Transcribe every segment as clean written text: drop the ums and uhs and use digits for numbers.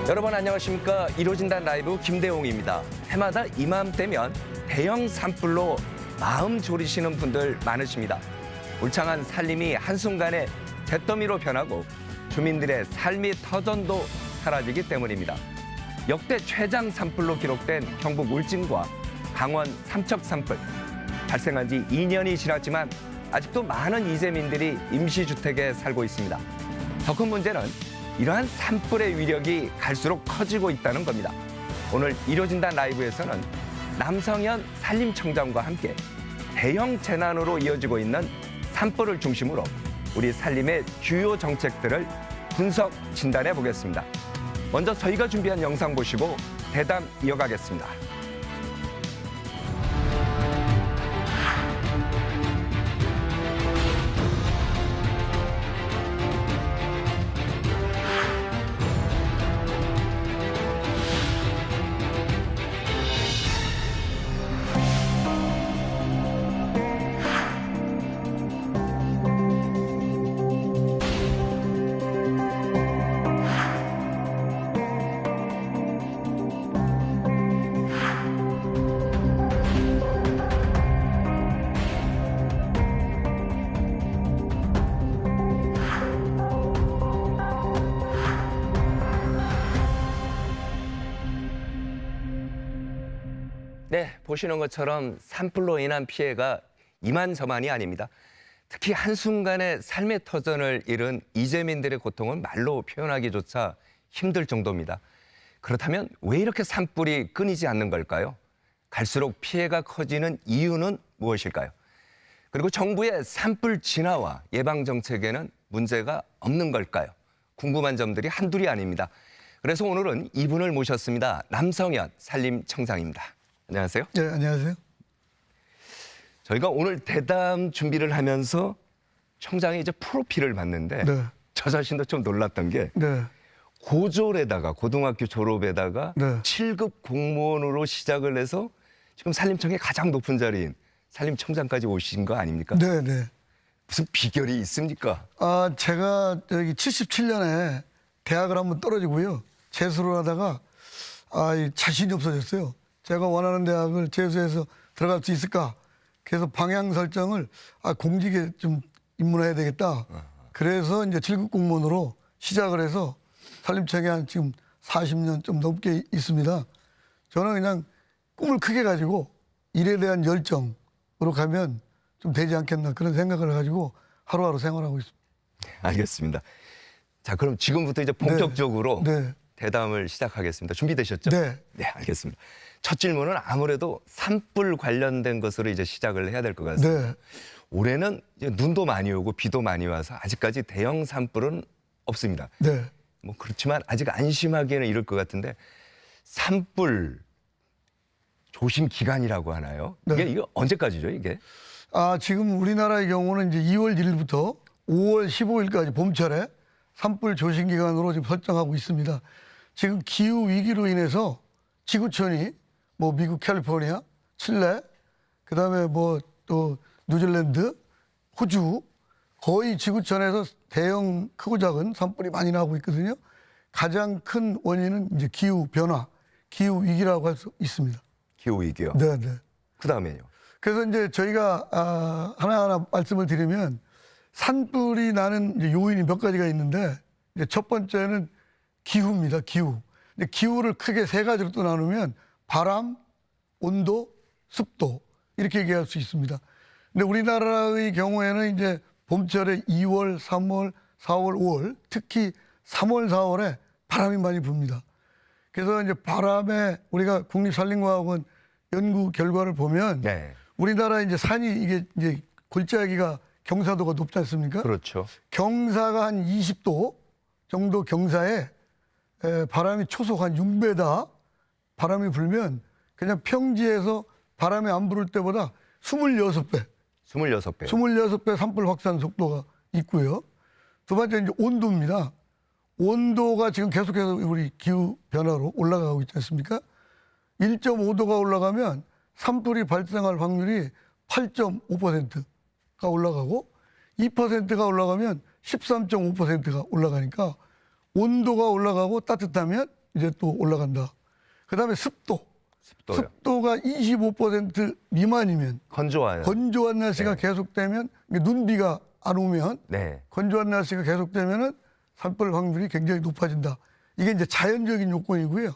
여러분 안녕하십니까. 이루어진단 라이브 김대웅입니다. 해마다 이맘때면 대형 산불로 마음 졸이시는 분들 많으십니다. 울창한 산림이 한순간에 잿더미로 변하고 주민들의 삶의 터전도 사라지기 때문입니다. 역대 최장 산불로 기록된 경북 울진과 강원 삼척 산불. 발생한 지 2년이 지났지만 아직도 많은 이재민들이 임시주택에 살고 있습니다. 더 큰 문제는 이러한 산불의 위력이 갈수록 커지고 있다는 겁니다. 오늘 이루어진단 라이브에서는 남성현 산림청장과 함께 대형 재난으로 이어지고 있는 산불을 중심으로 우리 산림의 주요 정책들을 분석, 진단해 보겠습니다. 먼저 저희가 준비한 영상 보시고 대담 이어가겠습니다. 네, 보시는 것처럼 산불로 인한 피해가 이만저만이 아닙니다. 특히 한순간에 삶의 터전을 잃은 이재민들의 고통은 말로 표현하기조차 힘들 정도입니다. 그렇다면 왜 이렇게 산불이 끊이지 않는 걸까요? 갈수록 피해가 커지는 이유는 무엇일까요? 그리고 정부의 산불 진화와 예방 정책에는 문제가 없는 걸까요? 궁금한 점들이 한둘이 아닙니다. 그래서 오늘은 이분을 모셨습니다. 남성현 산림청장입니다. 안녕하세요. 네, 안녕하세요. 저희가 오늘 대담 준비를 하면서 청장의 이제 프로필을 봤는데 네. 저 자신도 좀 놀랐던 게 네. 고졸에다가 고등학교 졸업에다가 네. 7급 공무원으로 시작을 해서 지금 산림청의 가장 높은 자리인 산림청장까지 오신 거 아닙니까? 네, 네. 무슨 비결이 있습니까? 제가 여기 77년에 대학을 한번 떨어지고요. 재수를 하다가 자신이 없어졌어요. 제가 원하는 대학을 재수해서 들어갈 수 있을까? 그래서 방향 설정을 공직에 좀 입문해야 되겠다. 그래서 이제 7급 공무원으로 시작을 해서 산림청에 한 지금 40년 좀 넘게 있습니다. 저는 그냥 꿈을 크게 가지고 일에 대한 열정으로 가면 좀 되지 않겠나 그런 생각을 가지고 하루하루 생활하고 있습니다. 알겠습니다. 자, 그럼 지금부터 이제 본격적으로 네. 대담을 시작하겠습니다. 준비되셨죠? 네. 네, 알겠습니다. 첫 질문은 아무래도 산불 관련된 것으로 이제 시작을 해야 될 것 같습니다. 네. 올해는 이제 눈도 많이 오고 비도 많이 와서 아직까지 대형 산불은 없습니다. 네. 뭐 그렇지만 아직 안심하기에는 이를 것 같은데 산불 조심 기간이라고 하나요? 네. 이게 언제까지죠, 이게? 지금 우리나라의 경우는 이제 2월 1일부터 5월 15일까지 봄철에 산불 조심 기간으로 지금 설정하고 있습니다. 지금 기후 위기로 인해서 지구촌이 뭐 미국 캘리포니아, 칠레, 그다음에 뭐 또 뉴질랜드, 호주 거의 지구촌에서 대형 크고 작은 산불이 많이 나고 있거든요. 가장 큰 원인은 이제 기후 변화, 기후 위기라고 할 수 있습니다. 기후 위기요. 네, 네. 그다음에요. 그래서 이제 저희가 하나하나 말씀을 드리면 산불이 나는 이제 요인이 몇 가지가 있는데 이제 첫 번째는 기후입니다. 기후. 근데 기후를 크게 세 가지로 또 나누면 바람, 온도, 습도 이렇게 얘기할 수 있습니다. 근데 우리나라의 경우에는 이제 봄철에 2월, 3월, 4월, 5월 특히 3월, 4월에 바람이 많이 붑니다. 그래서 이제 바람에 우리가 국립산림과학원 연구 결과를 보면 네. 우리나라 이제 산이 이게 이제 골짜기가 경사도가 높지 않습니까? 그렇죠. 경사가 한 20도 정도 경사에 바람이 초속 한 6m 바람이 불면 그냥 평지에서 바람이 안 불을 때보다 26배. 26배. 26배 산불 확산 속도가 있고요. 두 번째 이제 온도입니다. 온도가 지금 계속해서 우리 기후 변화로 올라가고 있지 않습니까? 1.5도가 올라가면 산불이 발생할 확률이 8.5%가 올라가고 2%가 올라가면 13.5%가 올라가니까 온도가 올라가고 따뜻하면 이제 또 올라간다. 그다음에 습도. 습도요. 습도가 25% 미만이면 건조한 날씨가 네. 계속되면 눈비가 안 오면 네. 건조한 날씨가 계속되면은 산불 확률이 굉장히 높아진다. 이게 이제 자연적인 요건이고요.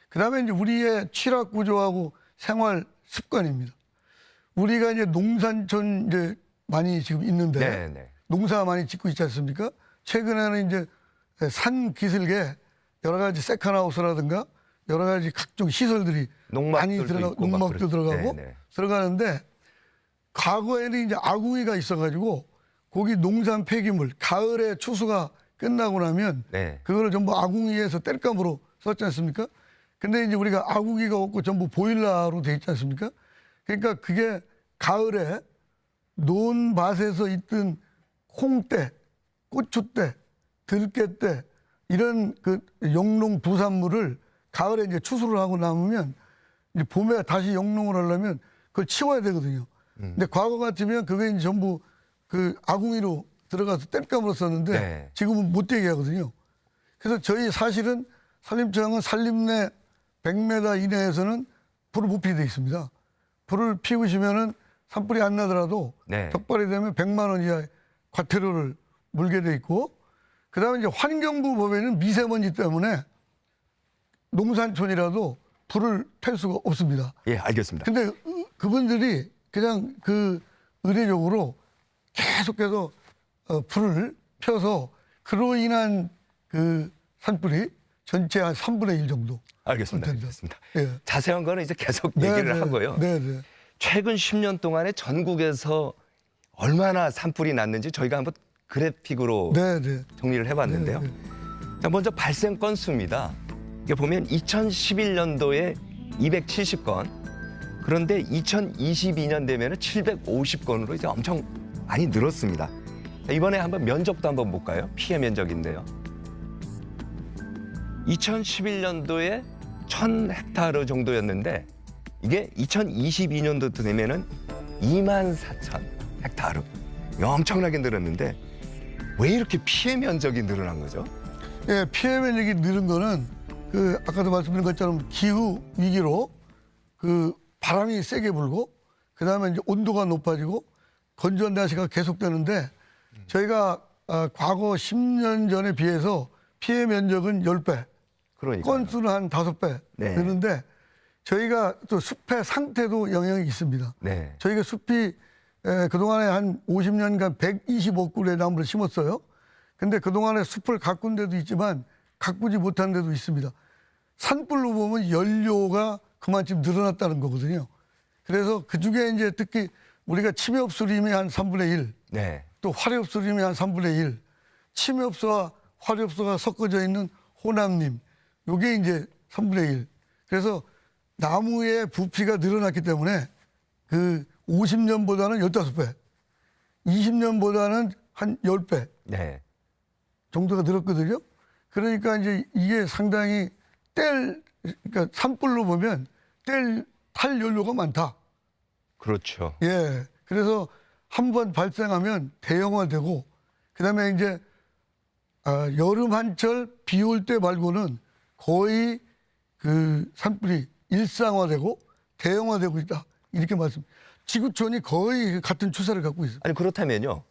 그다음에 이제 우리의 취락 구조하고 생활 습관입니다. 우리가 이제 농산촌 이제 많이 지금 있는데 네, 네. 농사 많이 짓고 있지 않습니까? 최근에는 이제 산 기슭에 여러 가지 세컨하우스라든가 여러 가지 각종 시설들이 많이 들어가고 농막도 들어가고 네, 네. 들어가는데 과거에는 이제 아궁이가 있어가지고 거기 농산 폐기물 가을에 추수가 끝나고 나면 네. 그거를 전부 아궁이에서 땔감으로 썼지 않습니까? 근데 이제 우리가 아궁이가 없고 전부 보일러로 돼 있지 않습니까? 그러니까 그게 가을에 논밭에서 있던 콩대, 고추대, 들깨대 이런 그 영농 부산물을 가을에 이제 추수를 하고 남으면 이제 봄에 다시 영농을 하려면 그걸 치워야 되거든요. 근데 과거 같으면 그게 이제 전부 그 아궁이로 들어가서 땔감으로 썼는데 네. 지금은 못 되게 하거든요. 그래서 저희 사실은 산림청은 산림 내 100m 이내에서는 불을 못 피게 돼 있습니다. 불을 피우시면은 산불이 안 나더라도 네. 적발이 되면 100만 원 이하의 과태료를 물게 돼 있고 그다음에 이제 환경부 법에는 미세먼지 때문에 농산촌이라도 불을 켤 수가 없습니다. 예, 알겠습니다. 근데 그분들이 그냥 그 의례적으로 계속해서 불을 펴서 그로 인한 그 산불이 전체 한 3분의 1 정도. 알겠습니다. 됩니다. 알겠습니다. 예. 자세한 거는 이제 계속 얘기를 하고요. 네네. 최근 10년 동안에 전국에서 얼마나 산불이 났는지 저희가 한번 그래픽으로 네네. 정리를 해봤는데요. 네. 자, 먼저 발생 건수입니다. 이게 보면 2011년도에 270건, 그런데 2022년 되면 750건으로 이제 엄청 많이 늘었습니다. 자, 이번에 한번 면적도 한번 볼까요? 피해 면적인데요. 2011년도에 1000헥타르 정도였는데 이게 2022년도 되면은 24,000헥타르. 엄청나게 늘었는데 왜 이렇게 피해 면적이 늘어난 거죠? 예, 피해 면적이 늘은 거는 그 아까도 말씀드린 것처럼 기후 위기로 그 바람이 세게 불고 그다음에 이제 온도가 높아지고 건조한 날씨가 계속되는데 저희가 과거 10년 전에 비해서 피해 면적은 10배, 그러니까 건수는 한 5배 네. 느는데 저희가 또 숲의 상태도 영향이 있습니다. 네. 저희가 숲이 그동안에 한 50년간 125그루의 나무를 심었어요. 근데 그동안에 숲을 가꾼 데도 있지만 가꾸지 못한 데도 있습니다. 산불로 보면 연료가 그만큼 늘어났다는 거거든요. 그래서 그중에 이제 특히 우리가 침해업수림이 한 3분의 1, 네. 또 화력수림이 한 3분의 1, 침해업소와 화력수가 섞어져 있는 호남림, 요게 이제 3분의 1. 그래서 나무의 부피가 늘어났기 때문에 그 50년보다는 15배, 20년보다는 한 10배 네. 정도가 늘었거든요. 그러니까 이제 이게 상당히 그러니까 산불로 보면 탈 연료가 많다. 그렇죠. 예. 그래서 한 번 발생하면 대형화되고, 그 다음에 이제, 여름 한철 비 올 때 말고는 거의 그 산불이 일상화되고 대형화되고 있다. 이렇게 지구촌이 거의 같은 추세를 갖고 있습니다. 아니 그렇다면요.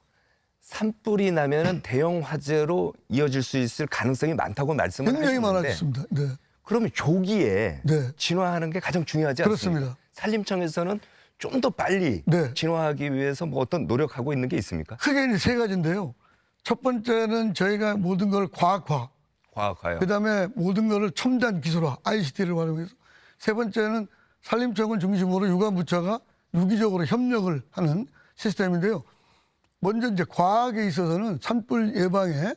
산불이 나면은 대형 화재로 이어질 수 있을 가능성이 많다고 말씀을 굉장히 하셨는데 많아졌습니다. 네. 그러면 조기에 네. 진화하는 게 가장 중요하지 않습니까? 그렇습니다. 산림청에서는 좀 더 빨리 네. 진화하기 위해서 뭐 어떤 노력하고 있는 게 있습니까? 크게 이제 세 가지인데요. 첫 번째는 저희가 모든 걸 과학화, 과학화요. 그다음에 모든 것을 첨단 기술화, ICT를 활용해서. 세 번째는 산림청을 중심으로 유관부처가 유기적으로 협력을 하는 시스템인데요. 먼저 이제 과학에 있어서는 산불 예방에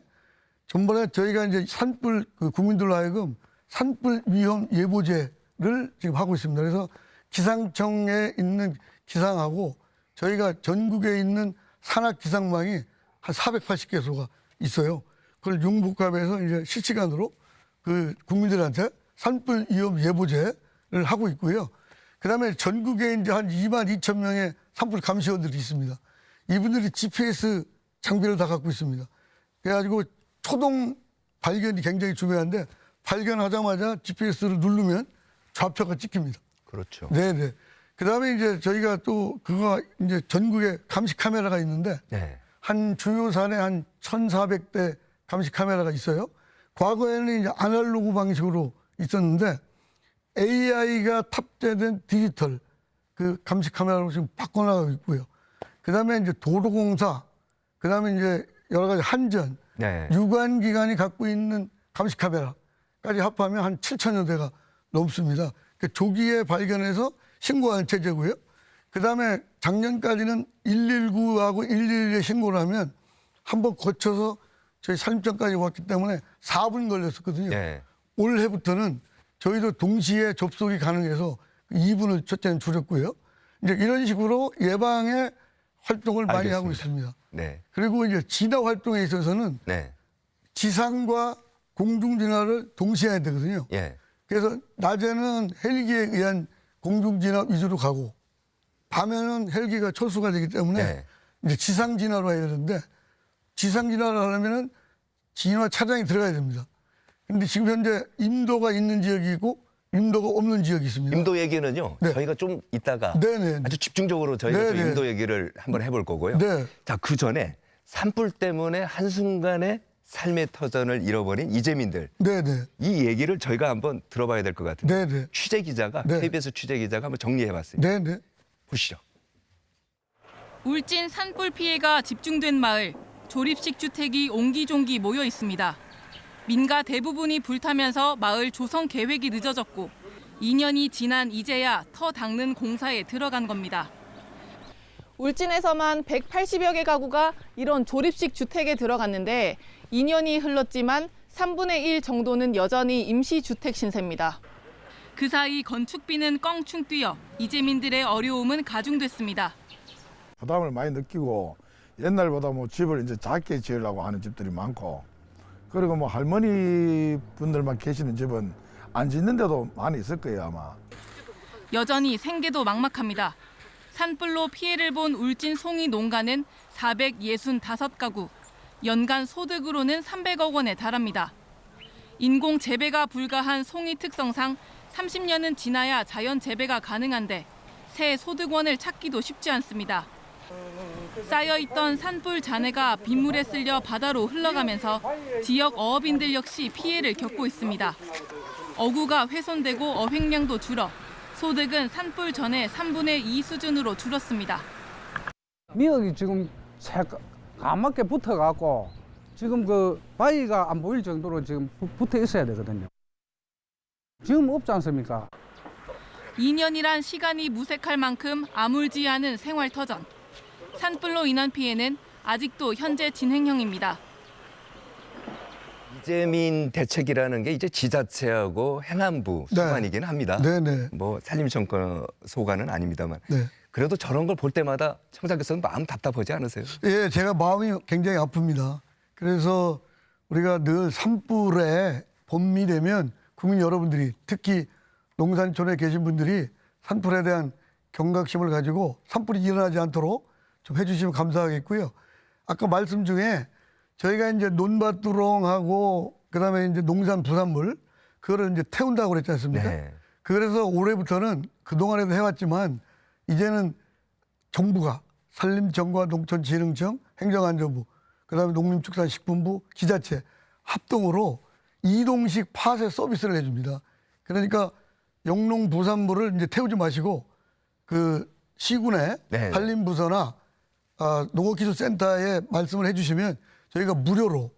전번에 저희가 이제 산불 국민들로 하여금 산불 위험 예보제를 지금 하고 있습니다. 그래서 기상청에 있는 기상하고 저희가 전국에 있는 산악 기상망이 한 480개소가 있어요. 그걸 융복합해서 이제 실시간으로 그 국민들한테 산불 위험 예보제를 하고 있고요. 그다음에 전국에 이제 한 2만 2천 명의 산불 감시원들이 있습니다. 이분들이 GPS 장비를 다 갖고 있습니다. 그래가지고 초동 발견이 굉장히 중요한데 발견하자마자 GPS를 누르면 좌표가 찍힙니다. 그렇죠. 네네. 그 다음에 이제 저희가 또 그거 이제 전국에 감시 카메라가 있는데 네. 한 주요 산에 한 1,400대 감시 카메라가 있어요. 과거에는 이제 아날로그 방식으로 있었는데 AI가 탑재된 디지털 그 감시 카메라로 지금 바꿔나가고 있고요. 그 다음에 이제 도로공사, 그 다음에 이제 여러 가지 한전, 네. 유관기관이 갖고 있는 감시 카메라까지 합하면 한 7천여 대가 넘습니다. 그 조기에 발견해서 신고하는 체제고요. 그 다음에 작년까지는 119하고 111에 신고를 하면 한번 거쳐서 저희 산림청까지 왔기 때문에 4분 걸렸었거든요. 네. 올해부터는 저희도 동시에 접속이 가능해서 2분을 첫째는 줄였고요. 이제 이런 식으로 예방의 활동을 많이 알겠습니다. 하고 있습니다. 네. 그리고 이제 진화 활동에 있어서는 네. 지상과 공중 진화를 동시에 해야 되거든요. 예. 그래서 낮에는 헬기에 의한 공중 진화 위주로 가고 밤에는 헬기가 철수가 되기 때문에 네. 이제 지상 진화로 해야 되는데 지상 진화를 하려면은 진화 차량이 들어가야 됩니다. 근데 지금 현재 임도가 있는 지역이 있고 임도가 없는 지역이 있습니다. 임도 얘기는요. 네. 저희가 좀 이따가 네네. 아주 집중적으로 저희가 좀 네네. 임도 얘기를 한번 해볼 거고요. 네. 자, 그 전에 산불 때문에 한순간에 삶의 터전을 잃어버린 이재민들. 네네. 이 얘기를 저희가 한번 들어봐야 될 것 같은데. 네네. 취재 기자가 네. KBS 취재 기자가 한번 정리해봤습니다. 네네. 보시죠. 울진 산불 피해가 집중된 마을, 조립식 주택이 옹기종기 모여 있습니다. 민가 대부분이 불타면서 마을 조성 계획이 늦어졌고 2년이 지난 이제야 터 닦는 공사에 들어간 겁니다. 울진에서만 180여 개 가구가 이런 조립식 주택에 들어갔는데 2년이 흘렀지만 3분의 1 정도는 여전히 임시주택 신세입니다. 그 사이 건축비는 껑충 뛰어 이재민들의 어려움은 가중됐습니다. 부담을 많이 느끼고 옛날보다 뭐 집을 이제 작게 지으려고 하는 집들이 많고 그리고 뭐 할머니 분들만 계시는 집은 안 짓는 데도 많이 있을 거예요 아마. 여전히 생계도 막막합니다. 산불로 피해를 본 울진 송이 농가는 465가구, 연간 소득으로는 300억 원에 달합니다. 인공 재배가 불가한 송이 특성상 30년은 지나야 자연 재배가 가능한데 새 소득원을 찾기도 쉽지 않습니다. 쌓여있던 산불 잔해가 빗물에 쓸려 바다로 흘러가면서 지역 어업인들 역시 피해를 겪고 있습니다. 어구가 훼손되고 어획량도 줄어 소득은 산불 전에 3분의 2 수준으로 줄었습니다. 미역이 지금 까맣게 붙어갖고 지금 그 바위가 안 보일 정도로 지금 붙어 있어야 되거든요. 지금 없지 않습니까? 2년이란 시간이 무색할 만큼 아물지 않은 생활터전. 산불로 인한 피해는 아직도 현재 진행형입니다. 이재민 대책이라는 게 이제 지자체하고 행안부 네. 수반이긴 합니다. 네네. 뭐 산림청과 소관은 아닙니다만. 네. 그래도 저런 걸 볼 때마다 청장께서는 마음 답답하지 않으세요? 예, 제가 마음이 굉장히 아픕니다. 그래서 우리가 늘 산불에 봄이 되면 국민 여러분들이 특히 농산촌에 계신 분들이 산불에 대한 경각심을 가지고 산불이 일어나지 않도록 좀 해주시면 감사하겠고요. 아까 말씀 중에 저희가 이제 논밭두렁하고 그다음에 이제 농산 부산물 그거를 이제 태운다고 그랬지 않습니까? 네. 그래서 올해부터는 그동안에도 해왔지만 이제는 정부가 산림청과 농촌진흥청, 행정안전부, 그다음에 농림축산식품부, 지자체 합동으로 이동식 파쇄 서비스를 해줍니다. 그러니까 영농 부산물을 이제 태우지 마시고 그 시군의 네. 산림부서나 농업기술센터에 말씀을 해주시면 저희가 무료로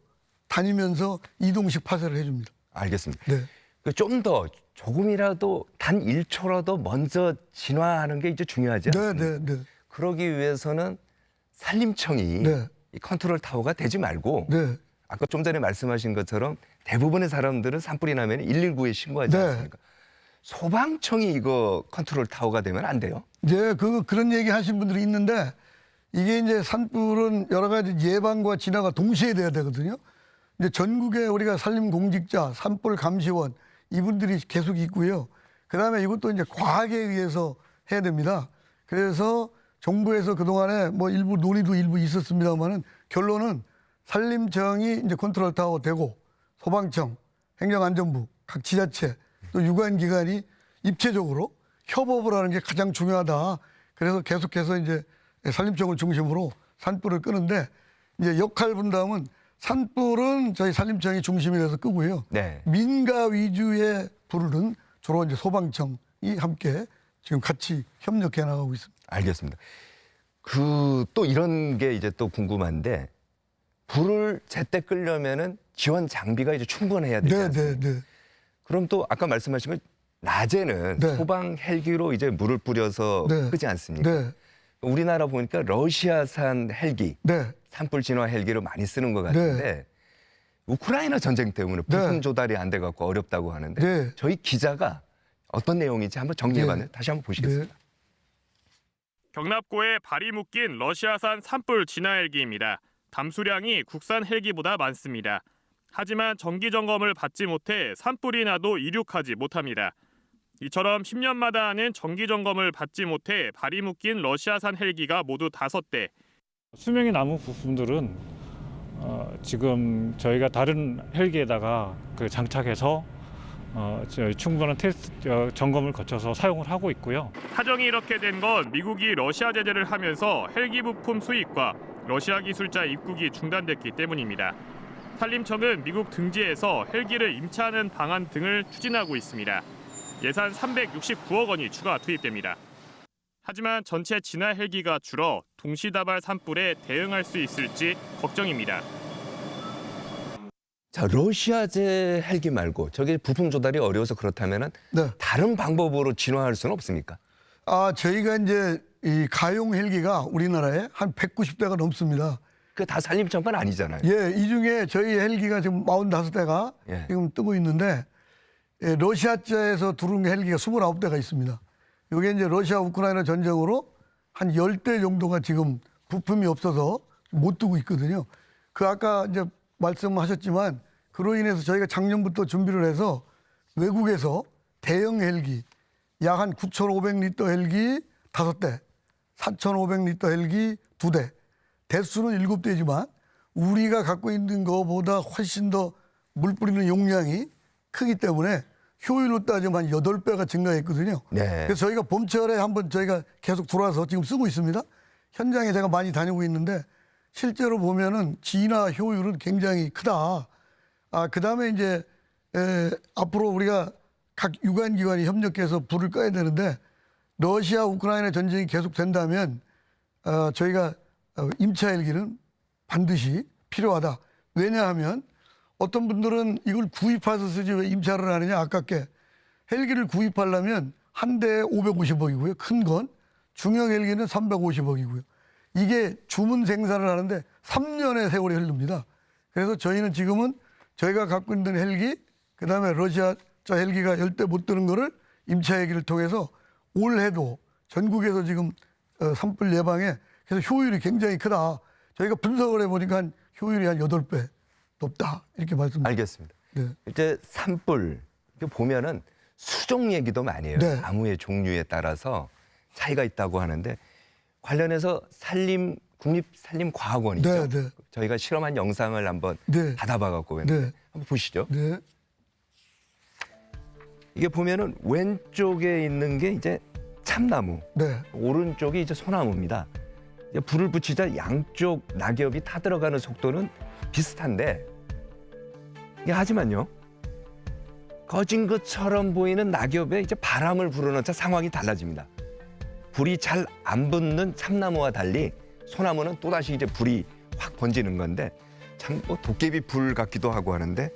다니면서 이동식 파쇄를 해줍니다. 알겠습니다. 네. 좀 더 조금이라도 단 1초라도 먼저 진화하는 게 이제 중요하지 네, 않습니까? 네, 네. 그러기 위해서는 산림청이 네. 이 컨트롤 타워가 되지 말고 네. 아까 좀 전에 말씀하신 것처럼 대부분의 사람들은 산불이 나면 119에 신고하지 네. 않습니까? 소방청이 이거 컨트롤 타워가 되면 안 돼요? 이제 그런 얘기 하신 분들이 있는데 이게 이제 산불은 여러 가지 예방과 진화가 동시에 돼야 되거든요. 이제 전국에 우리가 산림공직자, 산불 감시원 이분들이 계속 있고요. 그다음에 이것도 이제 과학에 의해서 해야 됩니다. 그래서 정부에서 그동안에 뭐 일부 논의도 일부 있었습니다만은 결론은 산림청이 이제 컨트롤 타워 되고 소방청, 행정안전부, 각 지자체 또 유관기관이 입체적으로 협업을 하는 게 가장 중요하다. 그래서 계속해서 이제 산림청을 중심으로 산불을 끄는데 이제 역할 분담은 산불은 저희 산림청이 중심이 돼서 끄고요. 네. 민가 위주의 불은 주로 이제 소방청이 함께 지금 같이 협력해 나가고 있습니다. 알겠습니다. 또 이런 게 이제 또 궁금한데 불을 제때 끄려면은 지원 장비가 이제 충분해야 되지 않습니까? 네. 그럼 또 아까 말씀하신 건 낮에는 네. 소방 헬기로 이제 물을 뿌려서 네. 끄지 않습니까? 네. 우리나라 보니까 러시아산 헬기, 네. 산불 진화 헬기를 많이 쓰는 것 같은데 우크라이나 전쟁 때문에 부품 조달이 안 돼 갖고 어렵다고 하는데 네. 저희 기자가 어떤 내용인지 한번 정리해봤는데 다시 한번 보시겠습니다. 경납고에 발이 묶인 러시아산 산불 진화 헬기입니다. 담수량이 국산 헬기보다 많습니다. 하지만 정기 점검을 받지 못해 산불이 나도 이륙하지 못합니다. 이처럼 10년마다 하는 정기 점검을 받지 못해 발이 묶인 러시아산 헬기가 모두 5대. 수명이 남은 부품들은 지금 저희가 다른 헬기에다가 장착해서 충분한 테스트 점검을 거쳐서 사용을 하고 있고요. 사정이 이렇게 된 건 미국이 러시아 제재를 하면서 헬기 부품 수입과 러시아 기술자 입국이 중단됐기 때문입니다. 산림청은 미국 등지에서 헬기를 임차하는 방안 등을 추진하고 있습니다. 예산 369억 원이 추가 투입됩니다. 하지만 전체 진화 헬기가 줄어 동시다발 산불에 대응할 수 있을지 걱정입니다. 자, 러시아제 헬기 말고 저게 부품 조달이 어려워서 그렇다면은 네. 다른 방법으로 진화할 수는 없습니까? 저희가 이제 이 가용 헬기가 우리나라에 한 190대가 넘습니다. 그 다 산림청만 아니잖아요. 예, 이 중에 저희 헬기가 지금 45대가 예. 지금 뜨고 있는데 러시아제에서 들어온 헬기가 29대가 있습니다. 이게 이제 러시아 우크라이나 전쟁으로 한 10대 정도가 지금 부품이 없어서 못 뜨고 있거든요. 그 아까 이제 말씀하셨지만 그로 인해서 저희가 작년부터 준비를 해서 외국에서 대형 헬기 약 한 9,500리터 헬기 5대, 4,500리터 헬기 2대, 대수는 7대지만 우리가 갖고 있는 것보다 훨씬 더 물 뿌리는 용량이 크기 때문에 효율로 따지면 한 8배가 증가했거든요. 네. 그래서 저희가 봄철에 한번 저희가 계속 들어와서 지금 쓰고 있습니다. 현장에 제가 많이 다니고 있는데 실제로 보면은 진화 효율은 굉장히 크다. 그다음에 이제 앞으로 우리가 각 유관기관이 협력해서 불을 꺼야 되는데 러시아 우크라이나 전쟁이 계속된다면 저희가 임차 헬기는 반드시 필요하다. 왜냐하면 어떤 분들은 이걸 구입해서 쓰지 왜 임차를 하느냐 아깝게. 헬기를 구입하려면 한 대에 550억이고요. 큰 건. 중형 헬기는 350억이고요. 이게 주문 생산을 하는데 3년의 세월이 흐릅니다. 그래서 저희는 지금은 저희가 갖고 있는 헬기, 그다음에 러시아 저 헬기가 10대 못 드는 거를 임차 헬기를 통해서 올해도 전국에서 지금 산불 예방에 그래서 효율이 굉장히 크다. 저희가 분석을 해보니까 효율이 한 8배 높다. 이렇게 말씀드립니다. 알겠습니다. 네. 이제 산불 보면은 수종 얘기도 많이 해요. 네. 나무의 종류에 따라서 차이가 있다고 하는데 관련해서 국립산림과학원이죠. 네, 네. 저희가 실험한 영상을 한번 네. 받아봐갖고 네. 한번 보시죠. 네. 이게 보면은 왼쪽에 있는 게 이제 참나무, 네. 오른쪽이 이제 소나무입니다. 이제 불을 붙이자 양쪽 낙엽이 타들어가는 속도는 비슷한데 이게 하지만요. 꺼진 것처럼 보이는 낙엽에 이제 바람을 불어넣자 상황이 달라집니다. 불이 잘 안 붙는 참나무와 달리 소나무는 또다시 이제 불이 확 번지는 건데 참 뭐 도깨비 불 같기도 하고 하는데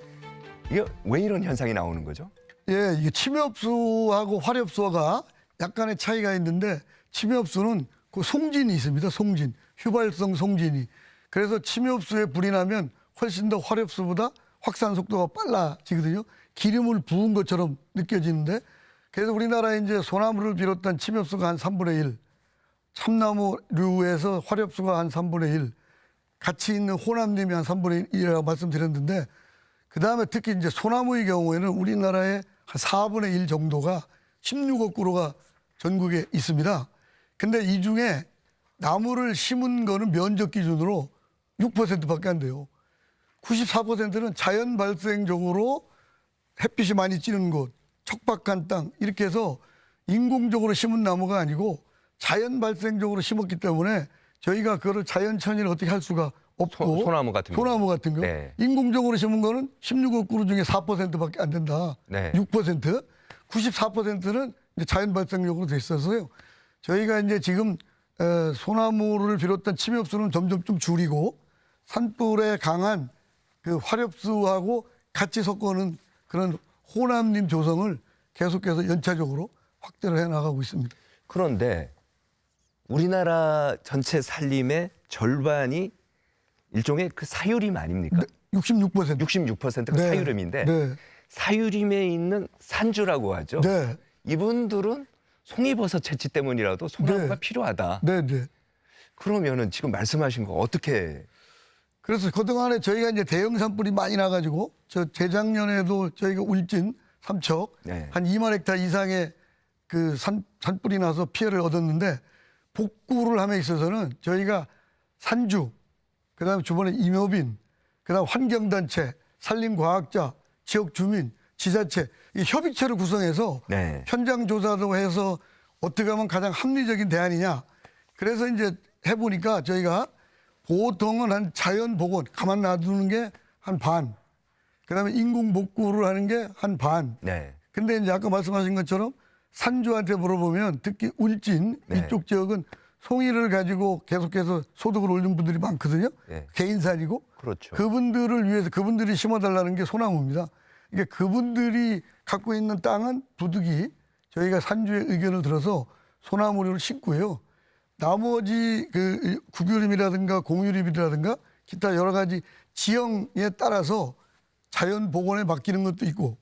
이게 왜 이런 현상이 나오는 거죠? 예, 이게 침엽수하고 화렵수가 약간의 차이가 있는데 침엽수는 그 송진이 있습니다. 송진, 휘발성 송진이. 그래서 침엽수에 불이 나면 훨씬 더 화렵수보다 확산 속도가 빨라지거든요. 기름을 부은 것처럼 느껴지는데 그래서 우리나라에 이제 소나무를 비롯한 침엽수가 한 3분의 1, 참나무류에서 화렵수가 한 3분의 1, 같이 있는 호남님이 한 3분의 1이라고 말씀드렸는데 그다음에 특히 이제 소나무의 경우에는 우리나라의 한 4분의 1 정도가 16억 그루가 전국에 있습니다. 근데 이 중에 나무를 심은 거는 면적 기준으로 6%밖에 안 돼요. 94%는 자연 발생적으로 햇빛이 많이 찌는 곳, 척박한 땅 이렇게 해서 인공적으로 심은 나무가 아니고 자연 발생적으로 심었기 때문에 저희가 그거를 자연 천연을 어떻게 할 수가 없고 소나무 같은 거. 소나무 같은 거 네. 인공적으로 심은 거는 16억 그루 중에 4%밖에 안 된다. 네. 6%, 94%는 이제 자연 발생적으로 돼 있어서요. 저희가 이제 지금 소나무를 비롯한 침엽수는 점점 좀 줄이고 산불에 강한 그 화렵수하고 같이 섞어놓은 그런 호남림 조성을 계속해서 연차적으로 확대를 해 나가고 있습니다. 그런데 우리나라 전체 산림의 절반이 일종의 그 사유림 아닙니까? 66%. 66%가 네. 사유림인데 네. 사유림에 있는 산주라고 하죠. 네. 이분들은 송이버섯 채취 때문이라도 소나무가 네. 필요하다. 네, 네. 그러면은 지금 말씀하신 거 어떻게? 그래서 그동안에 저희가 이제 대형 산불이 많이 나가지고 저 재작년에도 저희가 울진 삼척 네. 한 2만 헥타 이상의 그 산불이 나서 피해를 얻었는데 복구를 함에 있어서는 저희가 산주, 그다음에 주변에 임효빈, 그다음 환경단체, 산림과학자, 지역 주민, 지자체 이 협의체를 구성해서 네. 현장 조사도 해서 어떻게 하면 가장 합리적인 대안이냐. 그래서 이제 해보니까 저희가 보통은 한 자연 복원 가만 놔두는 게 한 반, 그다음에 인공 복구를 하는 게 한 반. 네. 근데 이제 아까 말씀하신 것처럼 산주한테 물어보면 특히 울진 네. 이쪽 지역은 송이를 가지고 계속해서 소득을 올린 분들이 많거든요. 네. 개인산이고 그렇죠. 그분들을 위해서 그분들이 심어달라는 게 소나무입니다. 이게 그분들이 갖고 있는 땅은 부득이 저희가 산주의 의견을 들어서 소나무를 심고요. 나머지 그 국유림이라든가 공유림이라든가 기타 여러 가지 지형에 따라서 자연 복원에 맡기는 것도 있고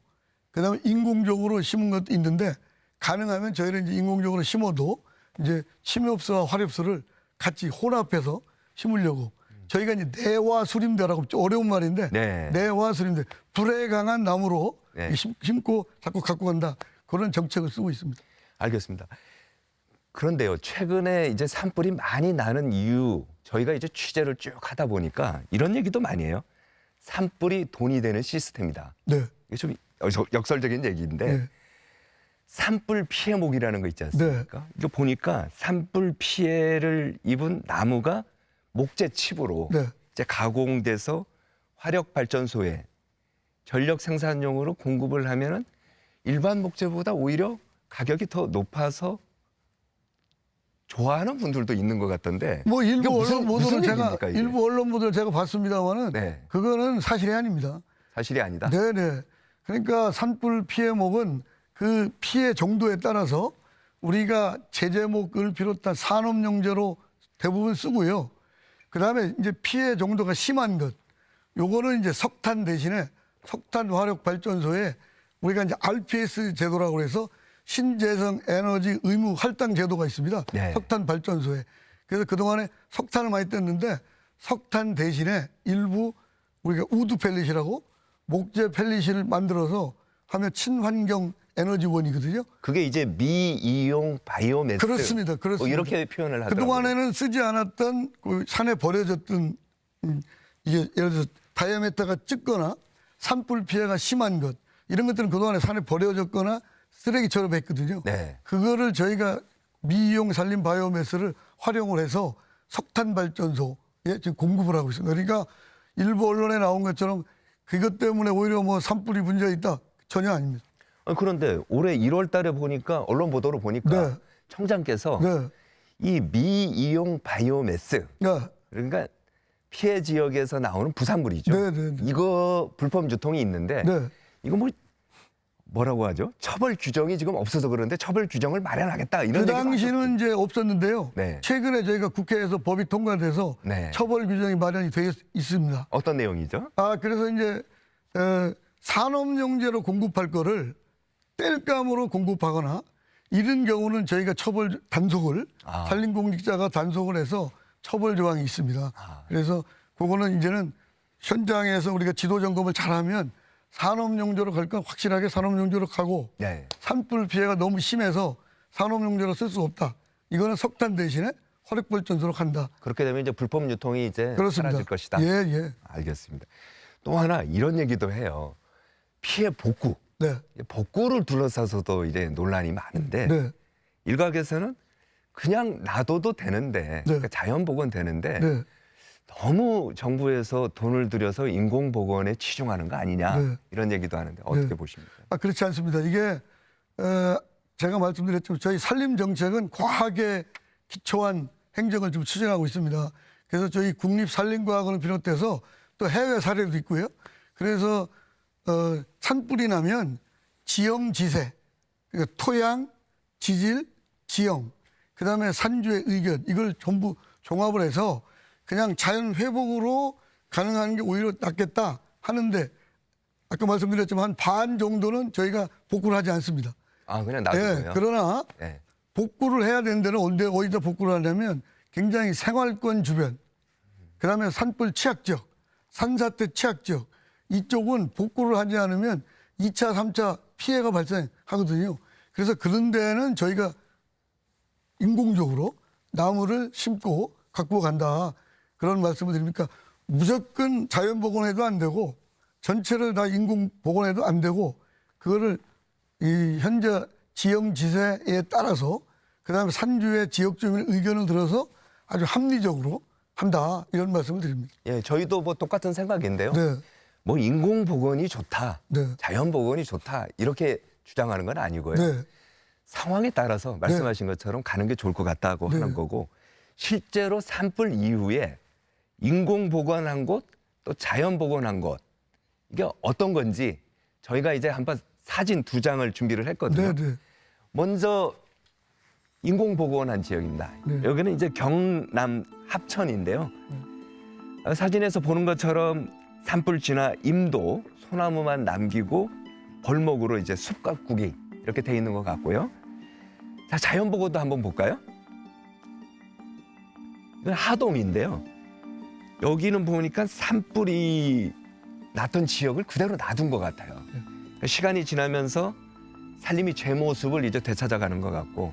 그다음에 인공적으로 심은 것도 있는데 가능하면 저희는 이제 인공적으로 심어도 이제 침엽수와 화렵수를 같이 혼합해서 심으려고 저희가 이제 내화수림대라고 좀 어려운 말인데 네. 내화수림대 불에 강한 나무로 네. 심고 자꾸 갖고 간다 그런 정책을 쓰고 있습니다. 알겠습니다. 그런데요, 최근에 이제 산불이 많이 나는 이유 저희가 이제 취재를 쭉 하다 보니까 이런 얘기도 많이 해요. 산불이 돈이 되는 시스템이다. 네. 이게 좀 역설적인 얘기인데 네. 산불 피해목이라는 거 있지 않습니까? 이거 보니까 산불 피해를 입은 나무가 목재 칩으로 네. 이제 가공돼서 화력 발전소에 전력 생산용으로 공급을 하면은 일반 목재보다 오히려 가격이 더 높아서 좋아하는 분들도 있는 것 같던데. 뭐 이게 일부 무슨 언론 보도를 제가 얘기입니까, 이게? 일부 언론 보도를 제가 봤습니다만은 네. 그거는 사실이 아닙니다. 사실이 아니다. 네네. 그러니까 산불 피해목은 그 피해 정도에 따라서 우리가 제재목을 비롯한 산업용재로 대부분 쓰고요. 그 다음에 이제 피해 정도가 심한 것. 요거는 이제 석탄 대신에 석탄 화력 발전소에 우리가 이제 RPS 제도라고 해서 신재생 에너지 의무 할당 제도가 있습니다. 네. 석탄 발전소에. 그래서 그동안에 석탄을 많이 뗐는데 석탄 대신에 일부 우리가 우드 펠릿이라고 목재 펠릿을 만들어서 하면 친환경 에너지원이거든요. 그게 이제 미이용 바이오매스. 그렇습니다. 그렇습니다. 뭐 이렇게 표현을 하더라고요. 그동안에는 쓰지 않았던 그 산에 버려졌던 이게 예를 들어서 다이아메타가 ጭ거나 산불 피해가 심한 것 이런 것들은 그동안에 산에 버려졌거나 쓰레기처럼 했거든요. 네. 그거를 저희가 미이용 산림 바이오매스를 활용을 해서 석탄 발전소에 지금 공급을 하고 있습니다. 그러니까 일부 언론에 나온 것처럼 그것 때문에 오히려 뭐 산불이 문제가 있다. 전혀 아닙니다. 그런데 올해 1월 달에 보니까 언론 보도를 보니까 네. 청장께서 네. 이 미이용 바이오매스 네. 그러니까 피해 지역에서 나오는 부산물이죠. 네, 네, 네. 이거 불법 유통이 있는데 네. 이거 뭐라고 하죠? 처벌 규정이 지금 없어서 그런데 처벌 규정을 마련하겠다 이런 그 얘기가 당시는 이제 없었는데요. 네. 최근에 저희가 국회에서 법이 통과돼서 네. 처벌 규정이 마련이 되어 있습니다. 어떤 내용이죠? 그래서 이제 산업용재로 공급할 거를 땔감으로 공급하거나 이런 경우는 저희가 처벌 단속을 산림공직자가 단속을 해서 처벌 조항이 있습니다. 그래서 그거는 이제는 현장에서 우리가 지도 점검을 잘하면 산업용재로 갈 건 확실하게 산업용재로 가고 네. 산불 피해가 너무 심해서 산업용재로 쓸 수 없다. 이거는 석탄 대신에 화력발전소로 간다. 그렇게 되면 이제 불법 유통이 이제 그렇습니다. 사라질 것이다. 예, 예. 알겠습니다. 또 하나 이런 얘기도 해요. 피해 복구. 네. 복구를 둘러싸서도 이제 논란이 많은데 네. 일각에서는 그냥 놔둬도 되는데 그러니까 자연복원 되는데 네. 너무 정부에서 돈을 들여서 인공복원에 치중하는 거 아니냐 네. 이런 얘기도 하는데 어떻게 네. 보십니까? 그렇지 않습니다. 이게 제가 말씀드렸지만 저희 산림 정책은 과학에 기초한 행정을 좀 추진하고 있습니다. 그래서 저희 국립산림과학원을 비롯해서 또 해외 사례도 있고요. 그래서 산불이 나면 지형지세, 그러니까 토양, 지질, 지형, 그다음에 산주의 의견 이걸 전부 종합을 해서 그냥 자연 회복으로 가능한 게 오히려 낫겠다 하는데 아까 말씀드렸지만 한 반 정도는 저희가 복구를 하지 않습니다. 아 그냥 놔두고요. 그러나 네. 복구를 해야 되는 데는 어디다 복구를 하냐면 굉장히 생활권 주변, 그다음에 산불 취약지역, 산사태 취약지역 이쪽은 복구를 하지 않으면 2차, 3차 피해가 발생하거든요. 그래서 그런 데는 저희가 인공적으로 나무를 심고 갖고 간다. 그런 말씀을 드립니까? 무조건 자연복원해도 안 되고 전체를 다 인공복원해도 안 되고 그거를 이 현재 지형지세에 따라서 그다음에 산주의 지역 주민 의견을 들어서 아주 합리적으로 한다. 이런 말씀을 드립니다. 예, 저희도 뭐 똑같은 생각인데요. 네. 뭐 인공복원이 좋다, 네. 자연복원이 좋다 이렇게 주장하는 건 아니고요. 네. 상황에 따라서 말씀하신 것처럼 가는 게 좋을 것 같다고 네. 하는 거고 실제로 산불 이후에 인공복원한 곳 또 자연복원한 곳 이게 어떤 건지 저희가 이제 한번 사진 2장을 준비를 했거든요. 네. 네. 먼저 인공복원한 지역입니다. 네. 여기는 이제 경남 합천인데요. 사진에서 보는 것처럼 산불 지나 임도, 소나무만 남기고 벌목으로 이제 숲 가꾸기 이렇게 돼 있는 것 같고요. 자, 자연복원도 한번 볼까요? 이건 하동인데요. 여기는 보니까 산불이 났던 지역을 그대로 놔둔 것 같아요. 그러니까 시간이 지나면서 산림이 제 모습을 이제 되찾아가는 것 같고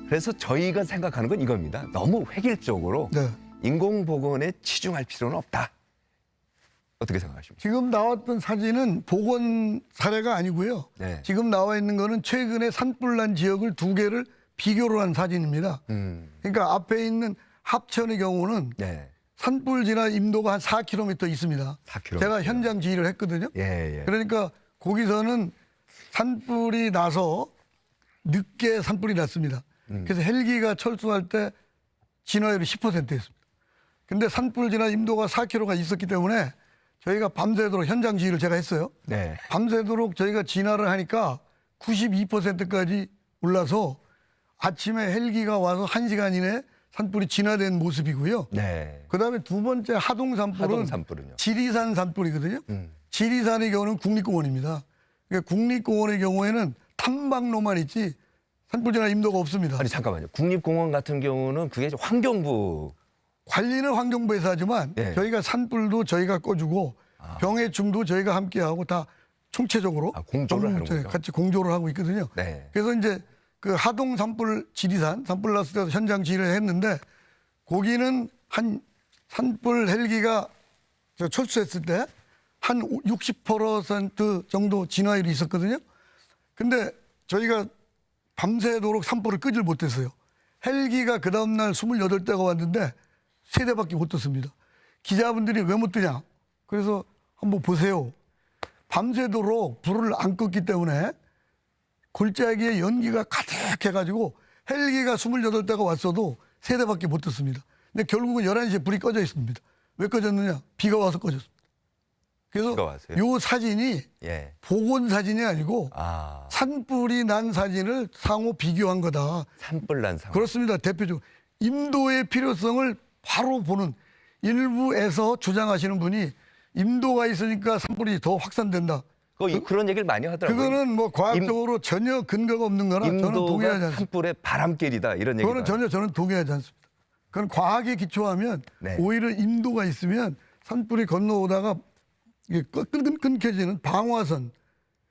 그래서 저희가 생각하는 건 이겁니다. 너무 획일적으로 네. 인공복원에 치중할 필요는 없다. 어떻게 생각하십니까? 지금 나왔던 사진은 복원 사례가 아니고요. 네. 지금 나와 있는 거는 최근에 산불 난 지역을 2개를 비교로 한 사진입니다. 그러니까 앞에 있는 합천의 경우는 네. 산불 지나 임도가 한 4km 있습니다. 4km. 제가 현장 지휘를 했거든요. 예. 그러니까 거기서는 산불이 나서 늦게 산불이 났습니다. 그래서 헬기가 철수할 때 진화율이 10%였습니다. 근데 산불 지나 임도가 4km가 있었기 때문에 저희가 밤새도록 현장 지휘를 제가 했어요. 네. 밤새도록 저희가 진화를 하니까 92%까지 올라서 아침에 헬기가 와서 1시간 이내에 산불이 진화된 모습이고요. 네. 그다음에 두 번째 하동 산불은 산불은요? 지리산 산불이거든요. 지리산의 경우는 국립공원입니다. 그러니까 국립공원의 경우에는 탐방로만 있지 산불 진화 임도가 없습니다. 아니 잠깐만요. 국립공원 같은 경우는 그게 이제 환경부 관리는 환경부에서 하지만 네. 저희가 산불도 저희가 꺼주고 병해충도 저희가 함께하고 다 총체적으로 공조를 하는 거죠. 같이 공조를 하고 있거든요. 네. 그래서 이제 그 하동 산불 지리산 산불 났을 때도 현장 지휘를 했는데 거기는 한 산불 헬기가 철수했을 때 한 60% 정도 진화율이 있었거든요. 근데 저희가 밤새도록 산불을 끄질 못했어요. 헬기가 그 다음날 28대가 왔는데 3대밖에 못 떴습니다. 기자분들이 왜 못 뜨냐? 그래서 한번 보세요. 밤새도록 불을 안 껐기 때문에 골짜기에 연기가 가득해가지고 헬기가 28대가 왔어도 3대밖에 못 떴습니다. 근데 결국은 11시에 불이 꺼져 있습니다. 왜 꺼졌느냐? 비가 와서 꺼졌습니다. 그래서 비가 왔어요? 요 사진이 예. 복원 사진이 아니고 산불이 난 사진을 상호 비교한 거다. 산불 난 상황. 그렇습니다. 대표적으로 임도의 필요성을 바로 보는 일부에서 주장하시는 분이 임도가 있으니까 산불이 더 확산된다. 그런 얘기를 많이 하더라고요. 그거는 뭐 과학적으로 전혀 근거가 없는 거라 저는 동의하지 임도가 않습니다. 산불의 바람길이다 이런 얘기. 그거는 전혀 저는 동의하지 않습니다. 그건 과학에 기초하면 네. 오히려 임도가 있으면 산불이 건너오다가 이게 끊겨지는 방화선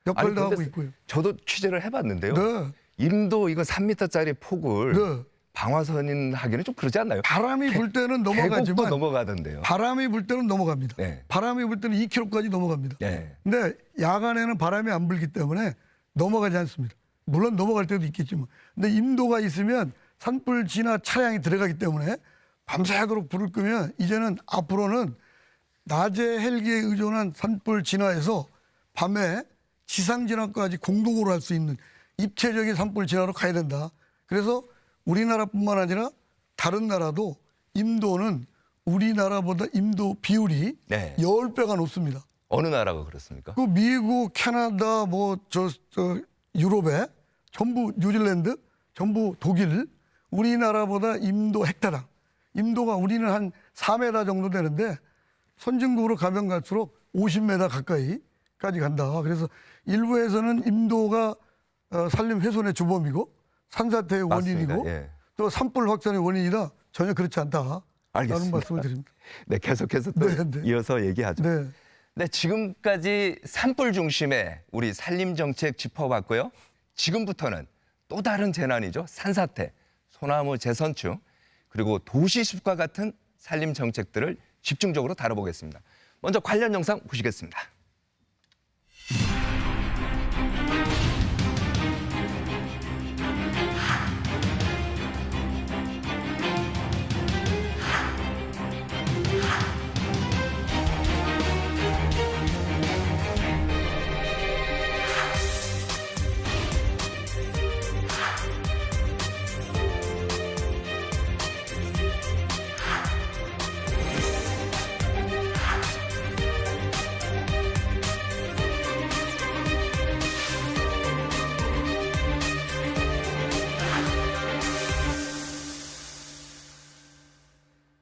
역할도 하고 있고요. 저도 취재를 해봤는데요. 네. 임도 이거 3m짜리 폭을 네. 방화선 하기는 좀 그러지 않나요? 바람이 불 때는 계곡도 넘어가지만 넘어가던데요. 바람이 불 때는 넘어갑니다. 네. 바람이 불 때는 2km까지 넘어갑니다. 네. 근데 야간에는 바람이 안 불기 때문에 넘어가지 않습니다. 물론 넘어갈 때도 있겠지만. 근데 임도가 있으면 산불 진화 차량이 들어가기 때문에 밤새도록 불을 끄면 이제는 앞으로는 낮에 헬기에 의존한 산불 진화에서 밤에 지상 진화까지 공동으로 할 수 있는 입체적인 산불 진화로 가야 된다. 그래서 우리나라뿐만 아니라 다른 나라도 임도는 우리나라보다 임도 비율이 네. 10배가 높습니다. 어느 나라가 그렇습니까? 그 미국, 캐나다, 유럽에 전부 뉴질랜드, 전부 독일, 우리나라보다 임도 헥타당, 임도가 우리는 한 4m 정도 되는데 선진국으로 가면 갈수록 50m 가까이까지 간다. 그래서 일부에서는 임도가 산림 훼손의 주범이고 산사태의 맞습니다. 원인이고 예. 또 산불 확산의 원인이다. 전혀 그렇지 않다. 알겠습니다. 라는 말씀을 드립니다. 네, 계속해서 또 네, 네. 이어서 얘기하죠. 네. 네, 지금까지 산불 중심의 우리 산림 정책 짚어봤고요. 지금부터는 또 다른 재난이죠. 산사태, 소나무 재선충, 그리고 도시숲과 같은 산림 정책들을 집중적으로 다뤄보겠습니다. 먼저 관련 영상 보시겠습니다.